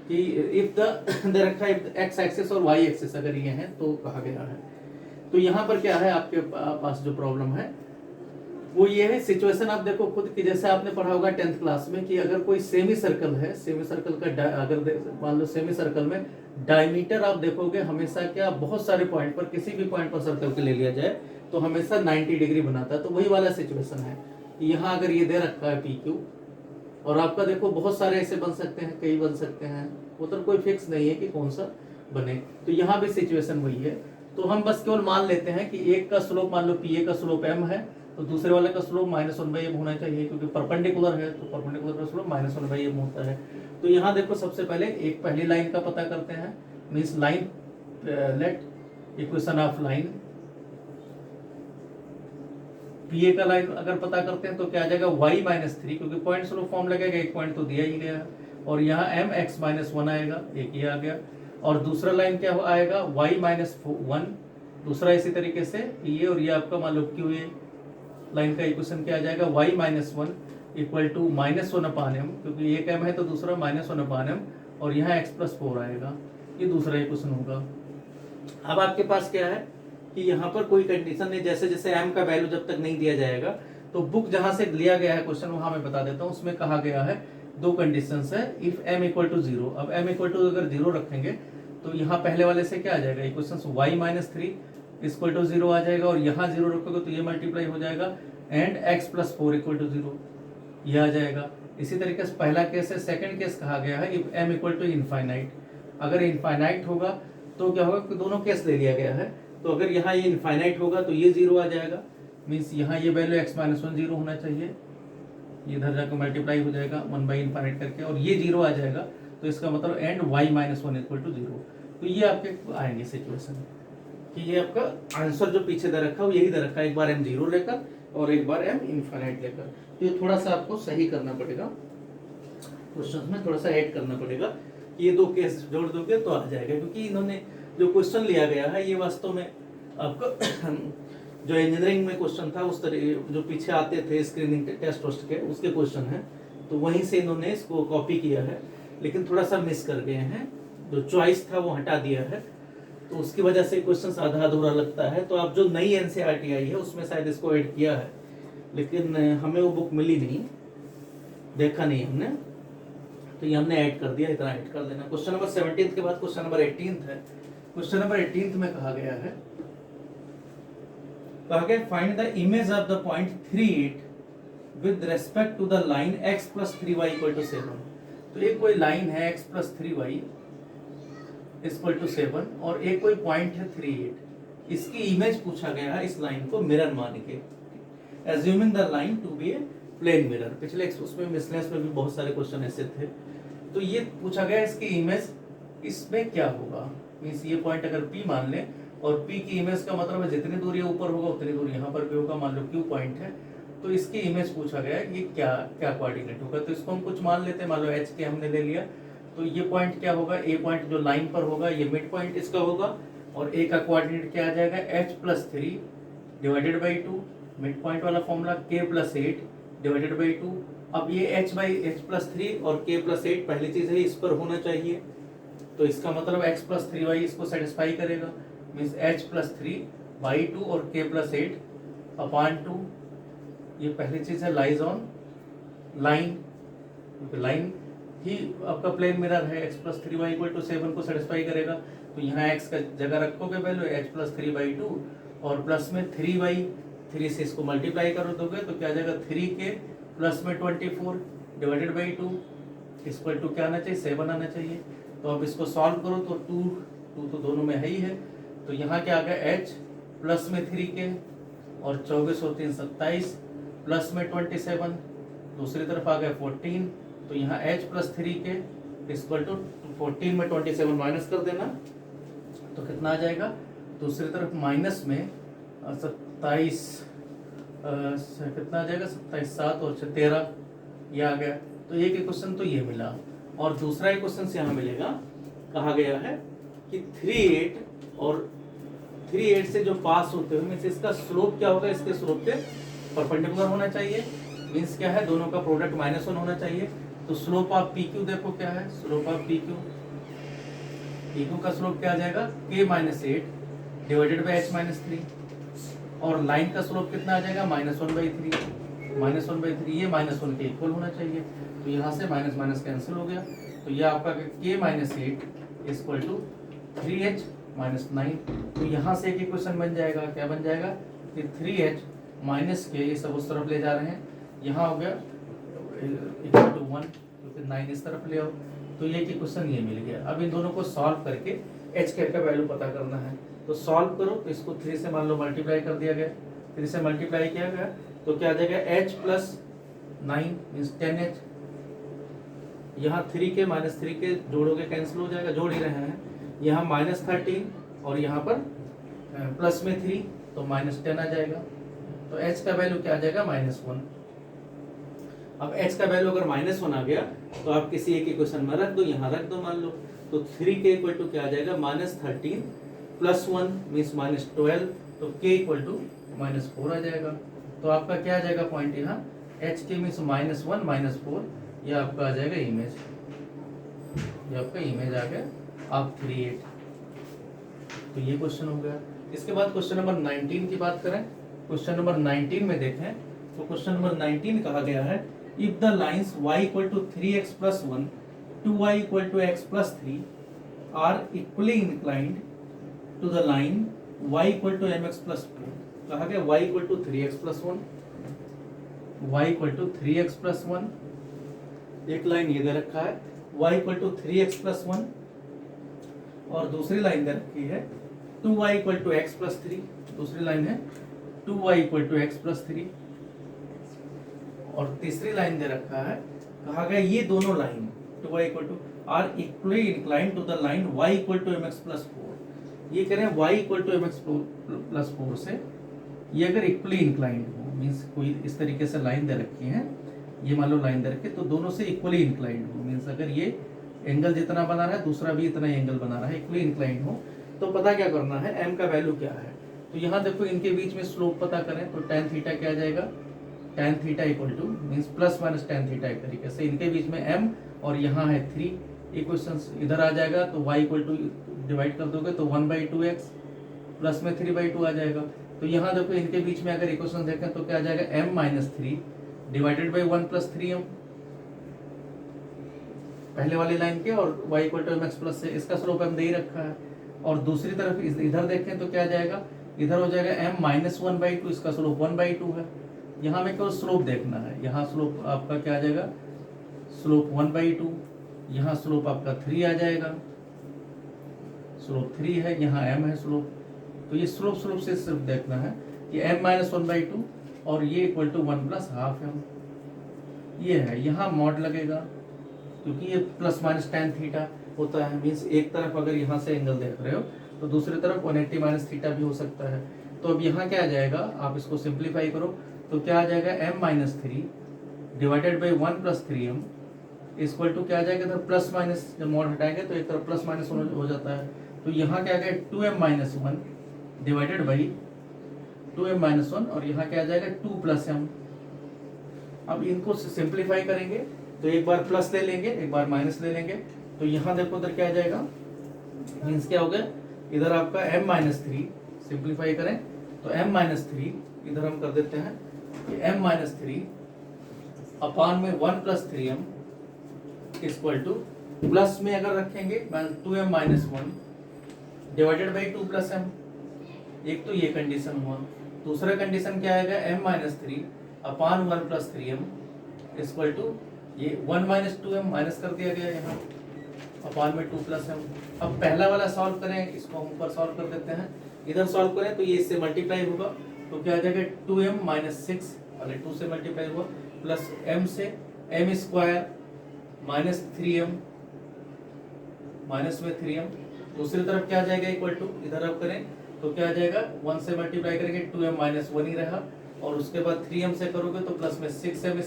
कि इफ द दे रखा है एक्स एक्सिस और वाई एक्सिस अगर ये है तो कहा गया है। तो यहाँ पर क्या है आपके पास जो प्रॉब्लम है वो ये है, सिचुएशन आप देखो खुद की, जैसे आपने पढ़ा होगा 10th क्लास में कि अगर कोई सेमी सर्कल है, सेमी सर्कल का अगर मान लो सेमी सर्कल में डायमीटर आप देखोगे हमेशा क्या, बहुत सारे पॉइंट पर किसी भी पॉइंट पर सर्कल के ले लिया जाए तो हमेशा 90 डिग्री बनाता है। तो वही वाला सिचुएशन है, यहाँ अगर ये दे रखा है पी क्यू, और आपका देखो बहुत सारे ऐसे बन सकते हैं, कई बन सकते हैं, वो तो कोई फिक्स नहीं है कि कौन सा बने। तो यहाँ भी सिचुएशन वही है। तो हम बस केवल मान लेते हैं कि एक का स्लोप मान लो पी ए का स्लोप एम है, तो दूसरे वाले का स्लोप -1/m होना चाहिए, क्योंकि परपेंडिकुलर है तो परपेंडिकुलर का स्लोप -1/m होता है। तो यहाँ देखो सबसे पहले एक पहली लाइन का पता करते हैं, means line let equation of line P A का लाइन अगर पता करते हैं तो क्या आ जाएगा y-3, क्योंकि पॉइंट स्लोप फॉर्म लगेगा, एक पॉइंट तो दिया ही गया है, और यहाँ mx-1 आएगा, एक ही आ गया, और दूसरा लाइन क्या आएगा y-1, दूसरा इसी तरीके से ये, और ये आपका मान लो क्यू ए लाइन का इक्वेशन क्या आ जाएगा y-1 इक्वल टू -1/m, क्योंकि एक m है तो दूसरा -1/m, और यहाँ x+4 आएगा, ये दूसरा इक्वेशन होगा। अब आपके पास क्या है कि यहाँ पर कोई कंडीशन नहीं, जैसे जैसे m का वैल्यू जब तक नहीं दिया जाएगा, तो बुक जहां से लिया गया है क्वेश्चन वहां मैं बता देता हूँ, उसमें कहा गया है 2 कंडीशंस है, इफ m इक्वल टू 0। अब m इक्वल टू अगर 0 रखेंगे तो यहाँ पहले वाले से क्या आ जाएगा, इक्वेशन y-3 इक्वल टू 0 आ जाएगा, और यहाँ 0 रखोगे तो ये मल्टीप्लाई हो जाएगा, एंड x+4 इक्वल टू 0 ये आ जाएगा। इसी तरीके से पहला केस है। सेकंड केस कहा गया है if m equal to infinite, अगर इनफाइनाइट होगा तो क्या होगा कि दोनों केस ले लिया गया है, तो अगर यहाँ ये इनफाइनाइट होगा तो ये 0 आ जाएगा, मीन्स यहाँ ये वैल्यू x-1 0 होना चाहिए, ये इधर जाकर मल्टीप्लाई हो जाएगा 1/इनफाइनाइट करके, और ये 0 आ जाएगा, तो इसका मतलब एंड y-1 इक्वल टू 0। तो ये आपके आएंगे सिचुएशन कि ये आपका आंसर जो पीछे दे रखा है वो यही दे रखा है, एक बार m 0 लेकर और एक बार m इनफाइनाइट लेकर। तो ये थोड़ा सा आपको सही करना पड़ेगा, क्वेश्चन में थोड़ा सा ऐड करना पड़ेगा, ये 2 केस जोड़ दोगे तो आ जाएगा, क्योंकि इन्होंने जो क्वेश्चन लिया गया है ये वास्तव में आपको जो इंजीनियरिंग में क्वेश्चन था उस तरह जो पीछे आते थे स्क्रीनिंग टेस्ट के उसके क्वेश्चन है, तो वहीं से इन्होंने इसको कॉपी किया है, लेकिन थोड़ा सा मिस कर गए हैं, जो चॉइस था वो हटा दिया है, तो उसकी वजह से क्वेश्चन आधा अधूरा लगता है। तो अब जो नई एनसीईआरटी आई है उसमें शायद इसको ऐड किया है, लेकिन हमें वो बुक मिली नहीं, देखा नहीं हमने, तो ये हमने ऐड कर दिया, इतना ऐड कर देना। क्वेश्चन नंबर 17 के बाद क्वेश्चन नंबर 18 है। क्वेश्चन नंबर 18 में कहा गया है, find the image of the point 38 with respect to the line x + 3y = 7। तो एक कोई लाइन है x + 3y = 7 और एक कोई पॉइंट है 38, इसकी इमेज पूछा गया है इस लाइन को मिरर मान के, assuming the line to be a plane mirror. पिछले उसमें मिसलेस में भी बहुत सारे क्वेश्चन ऐसे थे, तो ये पूछा गया इसकी इमेज इसमें क्या होगा, मीन्स ये पॉइंट अगर P मान लें और P की इमेज का मतलब है जितनी दूर ये ऊपर होगा उतनी दूर यहाँ पर भी होगा, मान लो Q पॉइंट है, तो इसकी इमेज पूछा गया है कि क्या क्या कोऑर्डिनेट होगा। तो इसको हम कुछ मान लेते हैं, मान लो एच के हमने ले लिया, तो ये पॉइंट क्या होगा, ए पॉइंट जो लाइन पर होगा ये मिड पॉइंट इसका होगा, और ए का कोऑर्डिनेट क्या आ जाएगा, H plus 3 divided by 2, mid point वाला फॉर्मूला के प्लस 8 डिवाइडेड बाई 2। अब ये एच बाई एच प्लस 3 और के प्लस 8 पहली चीज है इस पर होना चाहिए, तो इसका मतलब एक्स प्लस 3y इसको सेटिस्फाई करेगा, मीन्स एच प्लस 3 बाई 2 और के प्लस 8 अपॉन 2। ये पहली चीज है लाइज ऑन लाइन, क्योंकि लाइन ही आपका प्लेन मिरर है, x plus 3y equal to 7 को सेटिस्फाई करेगा। तो यहाँ x का जगह रखोगे वैल्यू एच प्लस 3 बाई 2 और प्लस में 3 से इसको मल्टीप्लाई कर दोगे तो क्या आ जाएगा 3k प्लस में 24 डिवाइडेड बाई 2 इक्वल टू क्या आना चाहिए, 7 आना चाहिए। तो अब इसको सॉल्व करो तो 2 तो दोनों में है ही है, तो यहाँ क्या आ गया h प्लस में 3k और 24 और 3 27 प्लस में 27, दूसरी तरफ आ गया 14, तो यहाँ h plus 3k equal to 14 में 27 माइनस कर देना तो कितना आ जाएगा, दूसरी तरफ माइनस में 27 कितना आ जाएगा 27 7 और 13 ये आ गया। तो एक क्वेश्चन तो ये मिला, और दूसरा एक क्वेश्चन से यहाँ मिलेगा, कहा गया है कि 3 8 और 3 8 से जो पास होते हुए मीन्स इसका स्लोप क्या होगा, इसके स्लोप पे परपेंडिकुलर होना चाहिए, मीन्स क्या है दोनों का प्रोडक्ट -1 होना चाहिए। तो स्लोप ऑफ पी क्यू देखो क्या है, स्लोप ऑफ पी क्यू का स्लोप क्या आ जाएगा k minus 8 divided by h minus 3, और लाइन का स्लोप कितना आ जाएगा -1/3, -1/3 ये -1 के इक्वल होना चाहिए। तो यहाँ से माइनस माइनस कैंसिल हो गया, तो ये आपका k minus 8 equal to 3h minus 9। तो यहाँ से एक इक्वेशन बन जाएगा, क्या बन जाएगा कि 3h माइनस के ये सब उस तरफ ले जा रहे हैं, यहाँ हो गया इक्वल टू 1 क्योंकि 9 इस तरफ ले आओ, तो ये क्वेश्चन ये मिल गया। अब इन दोनों को सॉल्व करके एच कैप का वैल्यू पता करना है, तो सॉल्व करो तो इसको 3 से मान लो मल्टीप्लाई कर दिया गया, 3 से मल्टीप्लाई किया गया तो क्या आ जाएगा h प्लस 9 मीन्स 10h, यहाँ 3k माइनस 3k जोड़ोगे कैंसिल हो जाएगा, जोड़ ही रहे हैं, यहाँ -13 और यहाँ पर प्लस में 3 तो -10 आ जाएगा। तो h का वैल्यू क्या आ जाएगा -1। अब h का वैल्यू अगर -1 आ गया तो आप किसी एक इक्वेशन में रख दो, यहाँ रख दो मान लो, तो 3k इक्वल टू क्या आ जाएगा -13 प्लस 1 मीन्स -12, तो k इक्वल टू -4 आ जाएगा। तो आपका क्या आ जाएगा पॉइंट यहाँ h के मीन्स -1 -4, ये आपका आ जाएगा इमेज, ये आपका इमेज आ गया आप 3 8। तो ये क्वेश्चन हो गया। इसके बाद क्वेश्चन नंबर 19 की बात करें, क्वेश्चन नंबर 19 में देखें तो क्वेश्चन नंबर 19 कहा गया है if the lines y equal to 3x plus 1 2y equal to x plus 3 are equally inclined to the line y equal to mx plus 4, कहा गया y equal to 3x plus 1, y equal to 3x plus 1, एक line ये दे रखा है y equal to 3x plus 1 और दूसरी line दे रखी है 2y equal to x plus 3, दूसरी लाइन है 2y equal to x plus 3, और तीसरी लाइन दे रखा है, कहा गया ये दोनों line 2y equal to are equally inclined to the line y equal to mx plus 4। ये कह रहे हैं y equal to mx plus 4 से ये अगर इक्वली इंक्लाइंड हो, मीन्स कोई इस तरीके से लाइन दे रखी है, ये मान लो लाइन दे रखी है, तो दोनों से इक्वली इंक्लाइंड हो, मीन्स अगर ये एंगल जितना बना रहा है दूसरा भी इतना ही एंगल बना रहा है, इक्वली इंक्लाइंड हो, तो पता क्या करना है m का वैल्यू क्या है। तो यहाँ देखो इनके बीच में स्लोप पता करें तो tan थीटा क्या आ जाएगा, tan theta equal two means plus minus tan theta, एक तरीके से इनके बीच में m और यहाँ है 3, इक्वेशन इधर आ जाएगा तो y इक्वल टू डिवाइड कर दोगे तो 1/2x प्लस में 3/2 आ जाएगा। तो यहाँ देखो इनके बीच में अगर इक्वेशन देखें तो क्या आ जाएगा m-3 डिवाइडेड बाई 1 + 3m पहले वाली लाइन के, और y equal to mx plus से इसका स्लोप m दे ही रखा है, और दूसरी तरफ इधर देखें तो क्या आ जाएगा, इधर हो जाएगा m-1/2, इसका स्लोप 1/2 है। यहाँ में केवल स्लोप देखना है, यहाँ स्लोप आपका क्या आ जाएगा, स्लोप 1/2, यहाँ स्लोप आपका 3 आ जाएगा, स्लोप 3 है, यहाँ m है स्लोप। तो ये स्लोप से सिर्फ देखना है कि m-1/2 और ये इक्वल टू 1 + ½ m, ये है, यहाँ मॉड लगेगा क्योंकि ये प्लस माइनस tan थीटा होता है, मीन्स एक तरफ अगर यहाँ से एंगल देख रहे हो तो दूसरी तरफ 180 - थीटा भी हो सकता है। तो अब यहाँ क्या आ जाएगा, आप इसको सिंप्लीफाई करो तो क्या आ जाएगा m minus 3 divided by 1 plus 3m equal to क्या आ जाएगा, इधर प्लस माइनस जब मॉड हटाएंगे तो एक तरफ प्लस माइनस हो जाता है, तो यहाँ क्या आ गया 2m minus 1 divided by 2m minus 1 और यहाँ क्या आ जाएगा 2 प्लस m। अब इनको सिंप्लीफाई करेंगे तो एक बार प्लस ले लेंगे एक बार माइनस ले लेंगे, तो यहाँ देखो उधर क्या आ जाएगा, मीन्स क्या हो गया, इधर आपका m माइनस 3 सिंप्लीफाई करें तो m माइनस 3 इधर हम कर देते हैं कि m माइनस 3 अपान में 1 plus 3m equal two plus में अगर रखेंगे 2m minus 1 divided by 2 plus m। एक तो ये कंडीशन हुआ, दूसरा कंडीशन क्या आएगा, m minus 3 upon 1 plus 3m equal to ये 1 माइनस 2m माइनस कर दिया गया यहाँ अपान में 2 प्लस m। अब पहला वाला सॉल्व करें, इसको हम ऊपर सॉल्व कर देते हैं, इधर सॉल्व करें तो ये इससे मल्टीप्लाई होगा तो क्या आ जाएगा 2m माइनस 6 अरे 2 से मल्टीप्लाई हुआ प्लस m से m square minus 3m minus में 3m, दूसरी तरफ क्या आ जाएगा इक्वल टू, इधर अब करें तो क्या आ जाएगा 1 से मल्टीप्लाई करेंगे 2m माइनस 1 ही रहा और उसके बाद 3m से करोगे तो प्लस में 6m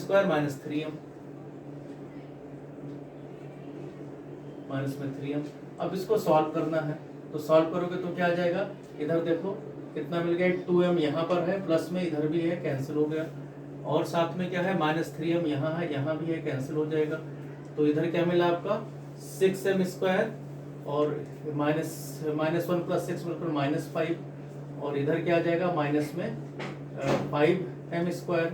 square minus 3m minus में 3m। अब इसको सॉल्व करना है तो सॉल्व करोगे तो क्या आ जाएगा, इधर देखो कितना मिल गया 2m यहाँ पर है प्लस में इधर भी है कैंसिल हो गया और साथ में क्या है माइनस 3m यहाँ है यहाँ भी है कैंसिल हो जाएगा, तो इधर क्या मिला आपका 6m स्क्वायर और माइनस 1 प्लस 6 बिल्कुल माइनस 5 और इधर क्या आ जाएगा माइनस में 5m स्क्वायर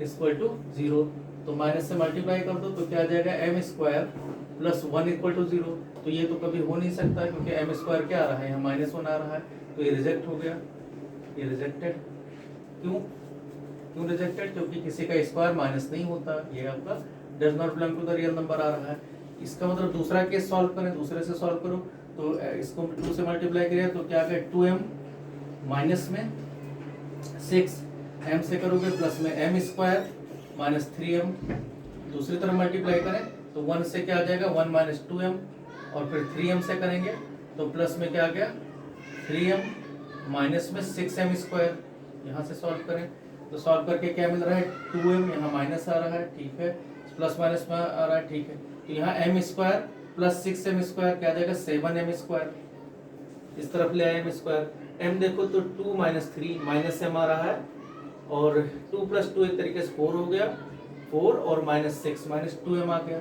इक्वल टू 0, तो माइनस से मल्टीप्लाई कर दो तो क्या आ जाएगा m square plus 1 equal to 0, तो ये तो कभी हो नहीं सकता क्योंकि m स्क्वायर क्या आ रहा है यहाँ माइनस 1 आ रहा है, तो ये रिजेक्ट हो गया, ये रिजेक्टेड। क्यों रिजेक्टेड, क्योंकि किसी का स्क्वायर माइनस नहीं होता, ये आपका does not belong to the real number आ रहा है। इसका मतलब दूसरा केस सॉल्व करें, दूसरे से सॉल्व करो तो इसको 2 से मल्टीप्लाई करिए तो क्या आ गया 2m माइनस में 6 m से करोगे प्लस में m स्क्वायर माइनस 3m, दूसरी तरफ मल्टीप्लाई करें तो 1 से क्या आ जाएगा 1 माइनस 2m और फिर 3m से करेंगे तो प्लस में क्या आ गया 3m माइनस में 6m स्क्वायर, यहाँ से सॉल्व करें तो सॉल्व करके क्या मिल रहा है 2m यहाँ माइनस आ रहा है, ठीक है, प्लस माइनस में आ रहा है, ठीक है, तो यहाँ m square plus 6m square क्या आ जाएगा 7m स्क्वायर, इस तरफ ले आए m स्क्वायर, m देखो तो 2 माइनस 3 माइनस m आ रहा है और 2 प्लस 2 एक तरीके से 4 हो गया, 4 और माइनस 6 माइनस 2m आ गया,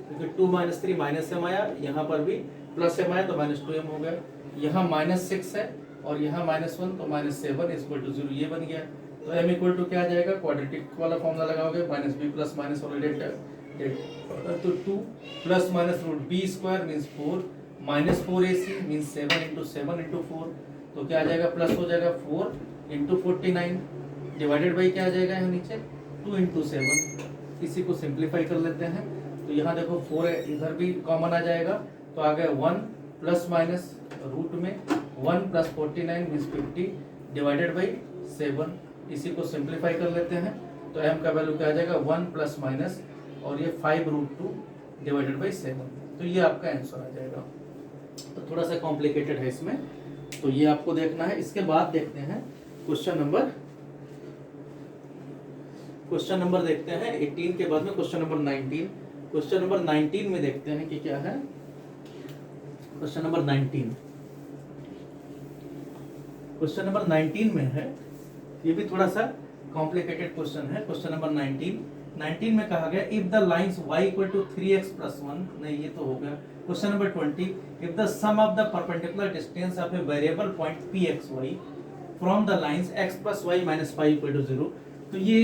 क्योंकि 2 माइनस 3 माइनस m आया, यहाँ पर भी प्लस m आया तो माइनस 2m हो गया, यहाँ माइनस 6 है और यहाँ माइनस 1 तो माइनस 7 इक्वल टू 0 ये बन गया, तो m इक्वल टू क्या आ जाएगा, क्वाड्रेटिक वाला फॉर्मूला लगाओगे माइनस b प्लस माइनस तो 2 plus minus root b square means 4 minus 4ac means 7 into 7 into 4, तो क्या आ जाएगा प्लस हो जाएगा 4 इंटू 49 डिवाइडेड बाई क्या आ जाएगा यहाँ नीचे 2 इंटू 7, इसी को सिंप्लीफाई कर लेते हैं तो यहाँ देखो 4 इधर भी कॉमन आ जाएगा तो आ गया 1 प्लस माइनस रूट में 1 प्लस 49 मीन्स 50 डिवाइडेड बाई 7, इसी को सिंप्लीफाई कर लेते हैं तो m का वैल्यू क्या आ जाएगा 1 प्लस माइनस और ये 5 रूट 2 डिवाइडेड बाई 7, तो ये आपका आंसर आ जाएगा। तो थोड़ा सा कॉम्प्लिकेटेड है इसमें, तो ये आपको देखना है। इसके बाद देखते हैं क्वेश्चन नंबर देखते हैं 18 के बाद में क्वेश्चन नंबर 19। क्वेश्चन नंबर 19 में देखते हैं कि क्या है। क्वेश्चन नंबर 19 में है, ये भी थोड़ा सा कॉम्प्लिकेटेड क्वेश्चन है। क्वेश्चन नंबर 19 में कहा गया if the lines y equal to 3x plus 1, नहीं ये तो हो गया। Question number 20 if the sum of the perpendicular distance of a variable point pxy from the lines x plus y minus 5 equal to 0। तो ये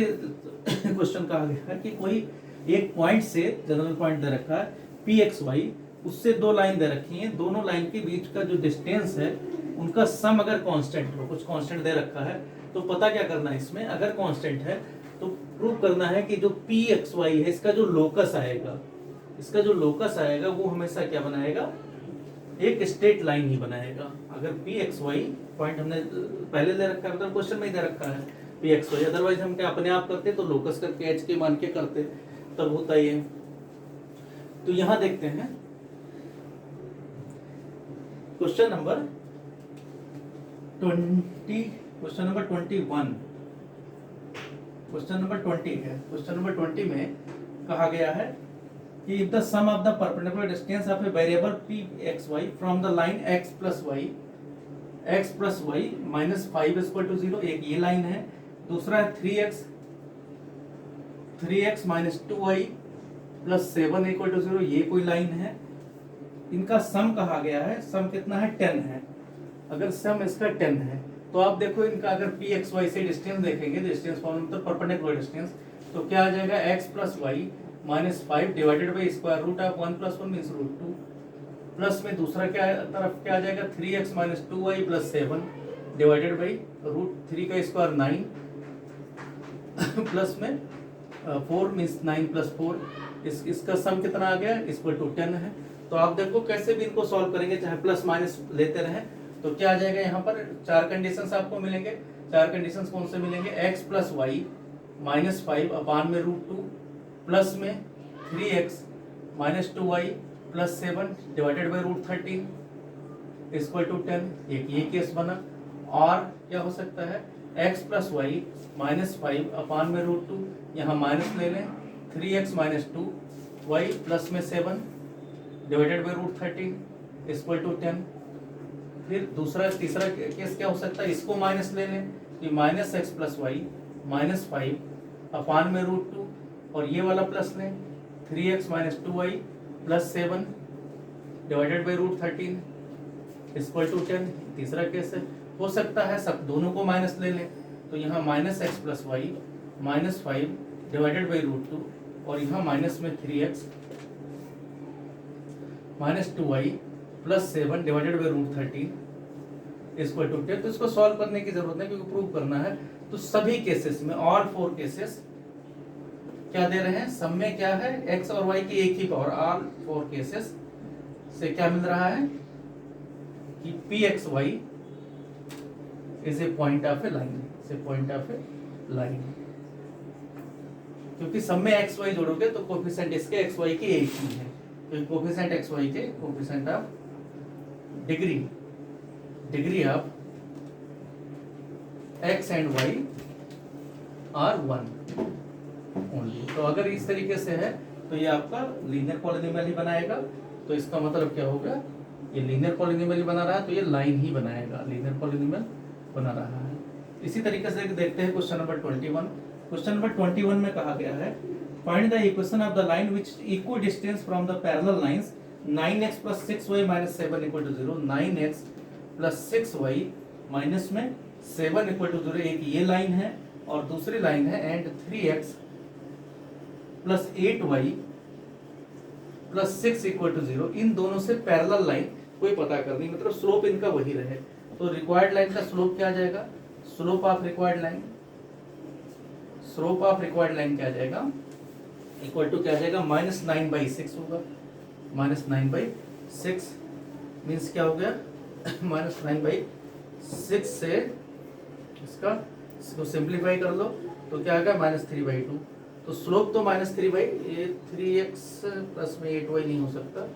question कहा गया है कि कोई एक पॉइंट से, जनरल पॉइंट दे रखा है pxy, उससे दो लाइन दे रखी हैं, दोनों लाइन के बीच का जो डिस्टेंस है उनका सम अगर कांस्टेंट हो, कुछ कांस्टेंट दे रखा है, तो पता क्या करना है इसमें, अगर कांस्टेंट है तो प्रूव करना है कि जो pxy है इसका जो लोकस आएगा वो हमेशा क्या बनाएगा, एक स्ट्रेट लाइन ही बनाएगा। अगर pxy पॉइंट हमने पहले दे रखा है, मतलब क्वेश्चन में ही दे रखा है pxy, अदरवाइज हम क्या अपने आप करते तो लोकस करके h के मान के करते, तब होता ही है। तो यहां देखते हैं question number question number 21, question number 20 है। क्वेश्चन नंबर 20 में कहा गया है कि if the sum of the perpendicular distance of a variable P x y from the line x plus y minus 5 equal to 0, एक ये लाइन है। दूसरा है 3x minus 2y plus 7 equal to 0, ये कोई लाइन है। इनका सम कहा गया है, सम कितना है 10 है। अगर सम इसका 10 है तो आप देखो इनका अगर पी एक्स वाई से डिस्टेंस देखेंगे, डिस्टेंस फॉर्म मतलब परपेंडिकुलर डिस्टेंस, तो क्या आ जाएगा x plus y minus 5 divided by square root of 1 plus 1 means root 2, plus में दूसरा क्या तरफ क्या आ जाएगा 3x minus 2y plus 7 divided by root 3 का स्क्वायर 9 प्लस में 4 मीन्स 9 प्लस 4, इसका सम कितना आ गया इक्वल टू 10 है। तो आप देखो कैसे भी इनको सॉल्व करेंगे, चाहे प्लस माइनस लेते रहें, तो क्या आ जाएगा यहाँ पर 4 कंडीशंस आपको मिलेंगे। 4 कंडीशंस कौन से मिलेंगे, x plus y minus 5 upon में रूट 2 प्लस में 3x minus 2y plus 7 divided by root 13 equal to 10, एक ये केस बना। और क्या हो सकता है x plus y minus 5 upon में रूट 2, यहाँ माइनस ले लें 3x माइनस 2y प्लस में 7 divided by root 13 equal to 10। फिर तीसरा केस क्या हो सकता है, इसको माइनस ले लें कि minus x plus y minus 5 upon में रूट 2, और ये वाला प्लस लें 3x minus 2y plus 7 divided by root 13 equal to 10। तीसरा केस है, हो सकता है सब दोनों को माइनस ले लें, तो यहाँ minus x plus y minus 5 divided by root 2, और यहाँ माइनस में 3x minus 2y plus 7 divided by root 13 equal to 10। तो इसको सॉल्व करने की जरूरत नहीं क्योंकि प्रूव करना है। तो सभी केसेस में ऑल 4 केसेस क्या दे रहे हैं, सब में क्या है x और y की एक ही पावर, ऑल 4 केसेस से क्या मिल रहा है कि P x Y is a point of a line, is a point of a line, क्योंकि सब में एक्स वाई जोड़ोगे तो कोफिशिएंट इसके एक्स वाई के एक ही है, तो कोफिशिएंट एक्स वाई के coefficient of degree of x and y are 1 only. तो अगर इस तरीके से है तो ये आपका लीनियर पॉलिनोमियल ही बनाएगा। तो इसका मतलब क्या होगा, ये लीनियर पॉलिनोमियल ही बना रहा है तो ये लाइन ही बनाएगा, लीनियर पॉलिनोमियल बना रहा है। इसी तरीके से देखते हैं क्वेश्चन नंबर 21। क्वेश्चन नंबर 21 में कहा गया है find the equation of the line which equal distance from the parallel lines 9x plus 6y minus 7 equal to 0, 9x plus 6y minus में 7 इक्वल टू 0, एक ये लाइन है और दूसरी लाइन है and 3x plus 8y plus 6 equal to 0, इन दोनों से पैरेलल लाइन कोई पता करनी, मतलब स्लोप इनका वही रहे। तो रिक्वायर्ड लाइन का स्लोप क्या आ जाएगा, slope of required line, slope of required line क्या आ जाएगा इक्वल टू क्या आ जाएगा माइनस 9/6 होगा, माइनस 9/6 मीन्स क्या हो गया माइनस 9/6 से इसको सिंप्लीफाई कर लो तो क्या आएगा माइनस 3/2। तो स्लोप तो माइनस 3x प्लस में 8y नहीं हो सकता,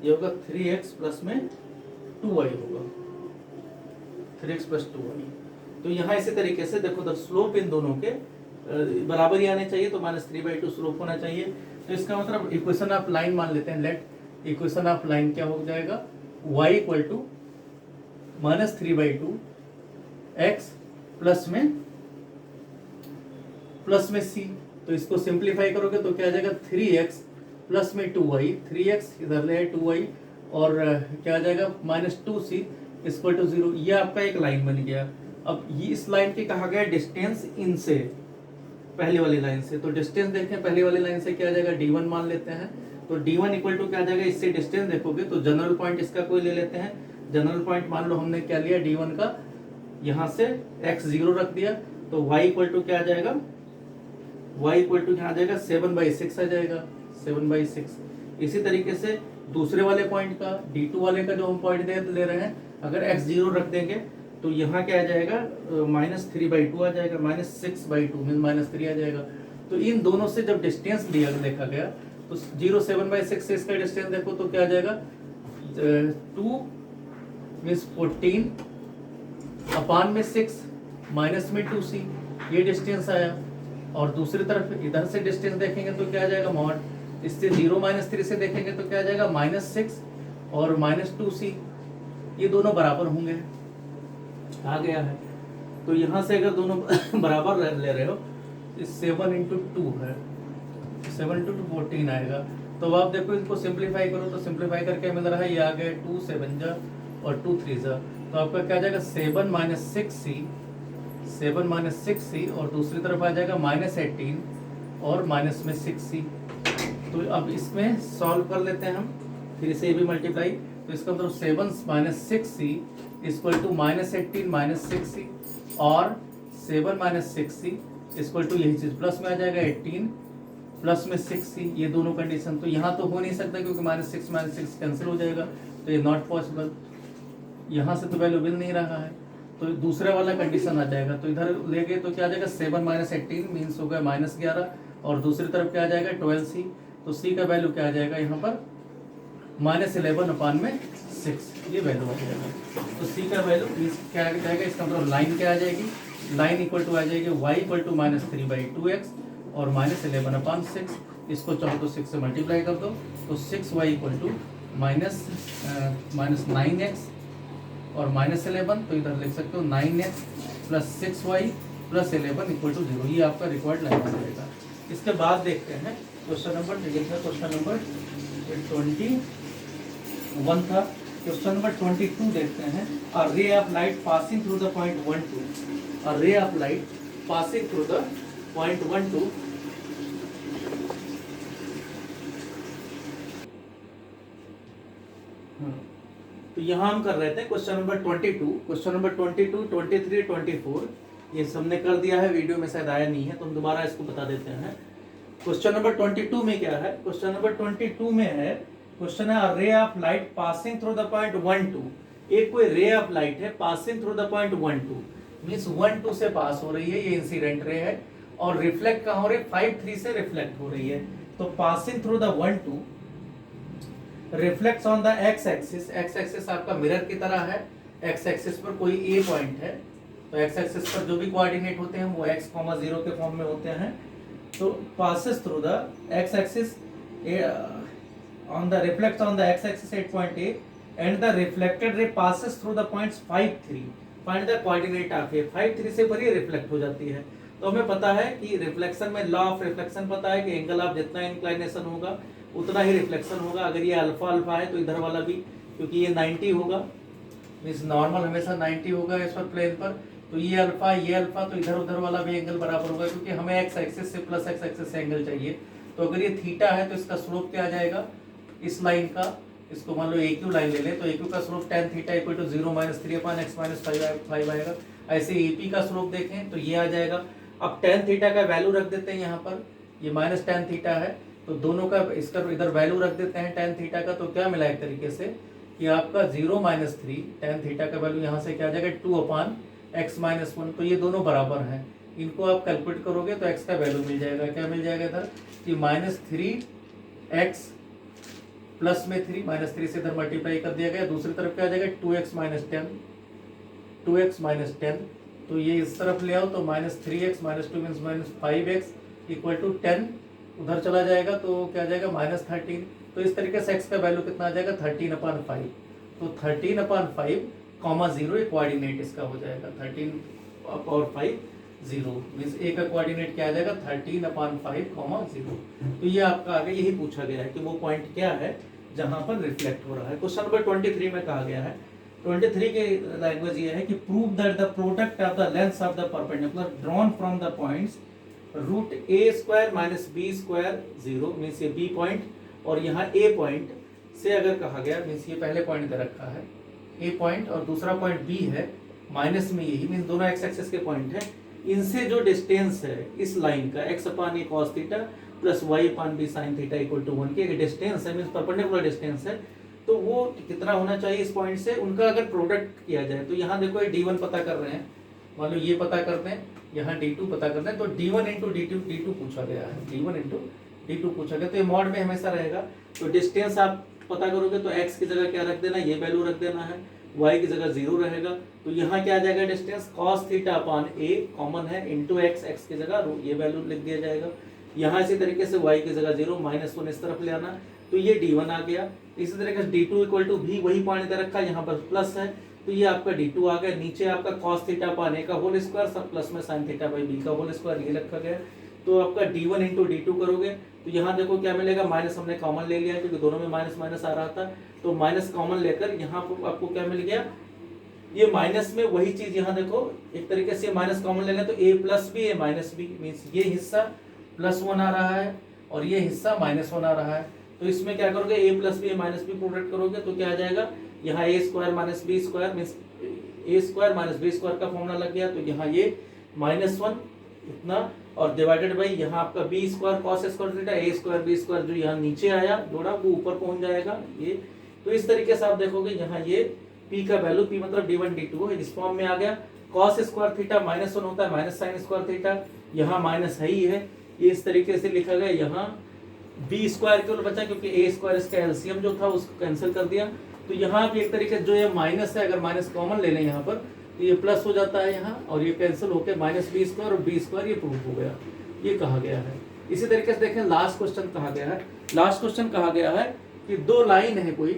ये होगा 3x प्लस में 2y होगा, 3x प्लस 2y। तो यहाँ इसी तरीके से देखो द स्लोप इन दोनों के बराबर ही आने चाहिए, तो माइनस 3/2 स्लोप होना चाहिए। तो इसका मतलब इक्वेशन ऑफ लाइन मान लेते हैं, लेट इक्वेशन ऑफ लाइन क्या हो जाएगा y equal to minus 3/2 x plus में c। तो इसको सिंप्लीफाई करोगे तो क्या आ जाएगा 3x प्लस में 2y, 3x इधर ले 2y और क्या आ जाएगा माइनस 2c इक्वल टू 0। ये आपका एक लाइन बन गया। अब ये इस लाइन की कहा गया डिस्टेंस इनसे, पहले वाली लाइन से। तो डिस्टेंस देखें पहले वाली लाइन से क्या आ जाएगा d1 मान लेते हैं। तो d1 इक्वल टू क्या आ जाएगा, इससे डिस्टेंस देखोगे तो जनरल पॉइंट इसका कोई ले लेते हैं। जनरल पॉइंट मान लो हमने क्या लिया d1 का, यहाँ से x0 रख दिया, तो y इक्वल टू क्या आ जाएगा, y इक्वल टू क्या आ जाएगा 7/6 आ जाएगा, 7/6। इसी तरीके से दूसरे वाले पॉइंट का d2 वाले का जो हम पॉइंट ले रहे हैं, अगर x0 रख देंगे तो यहाँ क्या आ जाएगा माइनस 3/2 आ जाएगा, माइनस 6/2 मीन माइनस 3 आ जाएगा। तो इन दोनों से जब डिस्टेंस लिया देखा गया तो 7/6 से इसका डिस्टेंस देखो तो क्या आ जाएगा 2 मीन्स 14 अपान में 6 माइनस में 2c, ये डिस्टेंस आया। और दूसरी तरफ इधर से डिस्टेंस देखेंगे तो क्या आ जाएगा मॉड, इससे 0 माइनस 3 से देखेंगे तो क्या आ जाएगा -6 और -2c, ये दोनों बराबर होंगे, आ गया है। तो यहाँ से अगर दोनों बराबर ले रहे हो, 7 इंटू 2 है, 7 इंटू 2 14 आएगा। तो आप देखो इनको सिंप्लीफाई करो तो सिंप्लीफाई करके मिल रहा है, ये आ गए 2 7 जा और 2 3 जा, तो आपका क्या आ जाएगा 7 माइनस 6c, 7 माइनस 6c और दूसरी तरफ आ जाएगा -18 और माइनस में 6c। तो अब इसमें सॉल्व कर लेते हैं हम, फिर से भी मल्टीप्लाई, तो इसका मतलब 7 minus 6c equal to -18 minus 6c और 7 माइनस 6c इक्वल टू यही चीज प्लस में आ जाएगा 18 प्लस में 6c, ये दोनों कंडीशन। तो यहाँ तो हो नहीं सकता क्योंकि -6 माइनस 6 कैंसिल हो जाएगा, तो ये नॉट पॉसिबल, यहाँ से तो वैल्यू मिल नहीं रहा है, तो दूसरा वाला कंडीशन आ जाएगा। तो इधर ले गए तो क्या आ जाएगा 7 माइनस 18 मीन्स हो गया -11 और दूसरी तरफ क्या आ जाएगा 12c, तो c का वैल्यू क्या आ जाएगा यहाँ पर -11 अपान में 6, ये वैल्यू आ जाएगा। तो c का वैल्यू क्या आ जाएगा, इसका मतलब लाइन क्या आ जाएगी, लाइन इक्वल टू आ जाएगी y इक्वल टू -3/2x और -11 अपान 6, इसको चाहो तो 6 से मल्टीप्लाई कर दो, तो 6y इक्वल टू -9x और -11, तो इधर लिख सकते हो 9x plus 6y plus 11 equal to 0, ये आपका रिक्वायर्ड लाइन आ जाएगा। इसके बाद देखते हैं क्वेश्चन नंबर 21 था, क्वेश्चन नंबर 22 देखते हैं। A ray of light passing through the point 1 2, a ray of light passing through the point 1 2, तो यहाँ हम कर रहे थे क्वेश्चन नंबर 22, क्वेश्चन नंबर 22, 23, 24 ये सबने कर दिया है, वीडियो में शायद आया नहीं है तो हम दोबारा इसको बता देते हैं। क्वेश्चन नंबर 22 में क्या है, क्वेश्चन नंबर 22 में है, क्वेश्चन है रे of light passing through the point 1 2, एक कोई रे ऑफ लाइट है passing through the point 1 2 means 1 2 से पास हो रही है, ये इंसिडेंट रे है और रिफ्लेक्ट कहाँ हो रही है 5 3 से रिफ्लेक्ट हो रही है। तो passing through the 1 2 reflects on the X axis, x axis आपका मिरर की तरह है, एक्स एक्सिस पर कोई ए पॉइंट है, तो एक्स एक्सिस पर जो भी कोऑर्डिनेट होते हैं वो x, 0 के फॉर्म में होते हैं। तो passes through the X axis on the reflects on the X axis 8.8 and the reflected ray passes through the points 5 3, find the coordinate of A, 5 3 से पर ये रिफ्लेक्ट हो जाती है। तो हमें पता है कि रिफ्लेक्शन में लॉ ऑफ रिफ्लेक्शन पता है कि एंगल ऑफ जितना इंक्लाइनेशन होगा उतना ही रिफ्लेक्शन होगा। अगर ये अल्फा अल्फा है तो इधर वाला भी, क्योंकि ये 90 होगा मींस नॉर्मल हमेशा 90 होगा इस पर प्लेन पर, तो ये अल्फा तो इधर उधर वाला भी एंगल बराबर होगा, क्योंकि हमें एक्स एक्सिस से प्लस एक्स एक्सिस से एंगल चाहिए। तो अगर ये थीटा है तो इसका स्लोप क्या आ जाएगा इस लाइन का, इसको मान लो AQ लाइन ले लें तो AQ का slope tan theta equal to 0 - 3/x - 5 आएगा। ऐसे AP का स्लोप देखें तो ये आ जाएगा। अब tan थीटा का वैल्यू रख देते हैं यहाँ पर, ये माइनस tan थीटा है तो दोनों का इसका इधर वैल्यू रख देते हैं tan थीटा का, तो क्या मिला एक तरीके से कि आपका 0 - 3 tan थीटा का वैल्यू यहाँ से क्या आ जाएगा 2/x - 1, तो ये दोनों बराबर हैं। इनको आप कैलकुलेट करोगे तो x का वैल्यू मिल जाएगा, क्या मिल जाएगा इधर कि -3x प्लस में 3 -3 से इधर मल्टीप्लाई कर दिया गया, दूसरी तरफ क्या आ जाएगा 2x - 10, तो ये इस तरफ ले आओ तो -3x - 2 means -5x equal to 10 उधर चला जाएगा तो क्या आ जाएगा -13। तो इस तरीके से x का वैल्यू कितना आ जाएगा 13/5, तो 13/5, 0 ये कोऑर्डिनेट इसका हो जाएगा 13/5 0 मींस a का कोऑर्डिनेट क्या आ जाएगा 13/5, 0। तो ये आपका आगे यही पूछा गया है कि वो पॉइंट क्या है जहां पर रिफ्लेक्ट हो रहा है। क्वेश्चन नंबर 23 में कहा गया है, 23 की लैंग्वेज ये है कि prove that the product of the lengths of the perpendicular drawn from the points √a² - b² 0 means ये b पॉइंट और यहाँ a पॉइंट से अगर कहा गया मींस ये पहले पॉइंट दे रखा है a पॉइंट और दूसरा पॉइंट b है माइनस में, यही मींस दोनों x एक्सिस के पॉइंट है, इनसे जो डिस्टेंस है इस लाइन का x/a cos theta plus y/b sin theta equal to 1 के डिस्टेंस है मींस परपेंडिकुलर डिस्टेंस है, तो वो कितना होना चाहिए इस पॉइंट से, उनका अगर प्रोडक्ट किया जाए तो यहाँ देखो ये d1 पता कर रहे हैं, मान लो ये पता करते हैं, यहाँ d2 पता करना है, तो d1 इंटू d2 पूछा गया है, d1 इंटू d2 पूछा गया, तो ये मॉड में हमेशा रहेगा। तो डिस्टेंस आप पता करोगे तो x की जगह क्या रख देना, ये वैल्यू रख देना है, y की जगह 0 रहेगा। तो यहाँ क्या आ जाएगा distance cos theta upon a common है इंटू x, x की जगह ये वैल्यू लिख दिया जाएगा। यहाँ इसी तरीके से y की जगह 0 -1 इस तरफ ले आना, तो ये d1 आ गया। इसी तरीके से d2 इक्वल टू भी वही पॉइंट दे रखा है, यहाँ पर प्लस है तो ये आपका d2 आ गया। नीचे आपका cos थीटा अपान a का होल स्क्वायर सब प्लस में sin थीटा बाई b का होल स्क्वायर ये रखा गया। तो आपका d1 इंटू d2 करोगे तो यहाँ देखो क्या मिलेगा, माइनस हमने कॉमन ले लिया क्योंकि दोनों में माइनस माइनस आ रहा था, तो माइनस कॉमन लेकर यहाँ पर आपको क्या मिल गया, ये माइनस में वही चीज यहाँ देखो एक तरीके से माइनस कॉमन ले लें तो a plus b a minus b, means ये हिस्सा +1 आ रहा है और ये हिस्सा -1 आ रहा है। तो इसमें क्या करोगे, a plus b minus b product करोगे तो क्या आ जाएगा, यहाँ a square minus b square means a square minus b square का फॉर्मूला लग गया। तो यहाँ ये -1 इतना और डिवाइडेड बाई यहाँ आपका b square cos square theta a square b square जो यहाँ नीचे आया जोड़ा वो ऊपर पहुंच जाएगा ये। तो इस तरीके से आप देखोगे यहाँ ये p का वैल्यू, p मतलब d1 d2 इस फॉर्म में आ गया। कॉस स्क्वायर थीटा -1 होता है माइनस साइन स्क्वायर थीटा, यहाँ माइनस है ही है, ये इस तरीके से लिखा गया। यहाँ बी स्क्वायर केवल बचा क्योंकि ए स्क्वायर इसका एलसीएम जो था उसको कैंसिल कर दिया। तो यहाँ भी एक तरीके जो ये माइनस है, अगर माइनस कॉमन ले लें यहाँ पर तो ये प्लस हो जाता है यहाँ और ये कैंसिल होकर -b स्क्वायर और b स्क्वायर ये प्रूफ हो गया, ये कहा गया है। इसी तरीके से देखें लास्ट क्वेश्चन कहा गया है, लास्ट क्वेश्चन कहा गया है कि दो लाइन है, कोई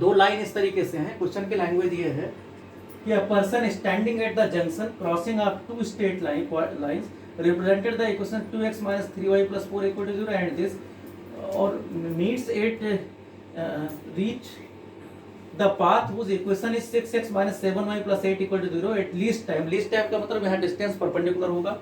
दो लाइन इस तरीके से है। क्वेश्चन की लैंग्वेज ये है कि a person standing at the junction crossing of two straight lines represented the equation 2x minus 3y plus 4 equal to 0 and this or meets it reach the path whose equation is 6x minus 7y plus 8 equal to 0 at least time का मतलब यहाँ distance perpendicular होगा।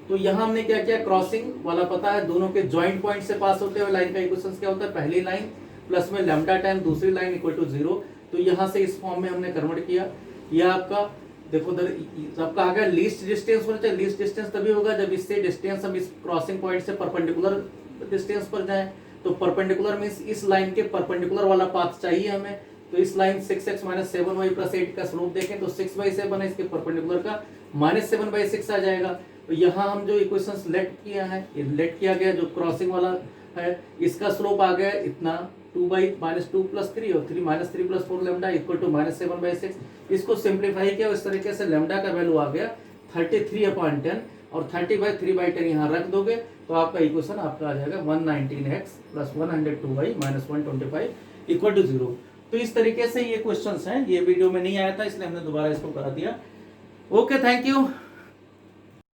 तो यहाँ हमने क्या किया, crossing वाला पता है, दोनों के जॉइंट पॉइंट से पास होते हुए लाइन का इक्वेशन क्या होता है, पहली लाइन प्लस में लैम्डा टाइम दूसरी लाइन इक्वल टू 0। तो यहाँ से इस फॉर्म में हमने कन्वर्ट किया। यह आपका देखो जब कहा गया लीस्ट डिस्टेंस होना चाहिए, लीस्ट डिस्टेंस तभी होगा जब इससे डिस्टेंस हम इस क्रॉसिंग पॉइंट से परपेंडिकुलर डिस्टेंस पर जाएं। तो परपेंडिकुलर मींस इस लाइन के परपेंडिकुलर वाला पाथ चाहिए हमें। तो इस line 6x minus 7y plus 8 का स्लोप देखें तो 6/7 है, इसके परपेंडिकुलर का -7/6 आ जाएगा। तो यहाँ हम जो इक्वेशंस लेट किया है, ये लेट किया गया जो क्रॉसिंग वाला है, इसका स्लोप आ गया इतना 2 + 3 और 3 + 4 लैम्डा इक्वल टू -7/6। इसको सिंप्लीफाई किया इस तरीके से, लैम्डा का वैल्यू आ गया 33/10 और 30/3/10 यहाँ रख दोगे तो आपका इक्वेशन आपका आ जाएगा 119x + 102y - 125 इक्वल टू 0। तो इस तरीके से ये क्वेश्चंस हैं, ये वीडियो में नहीं आया था इसलिए हमने दोबारा इसको करा दिया। Okay, thank you.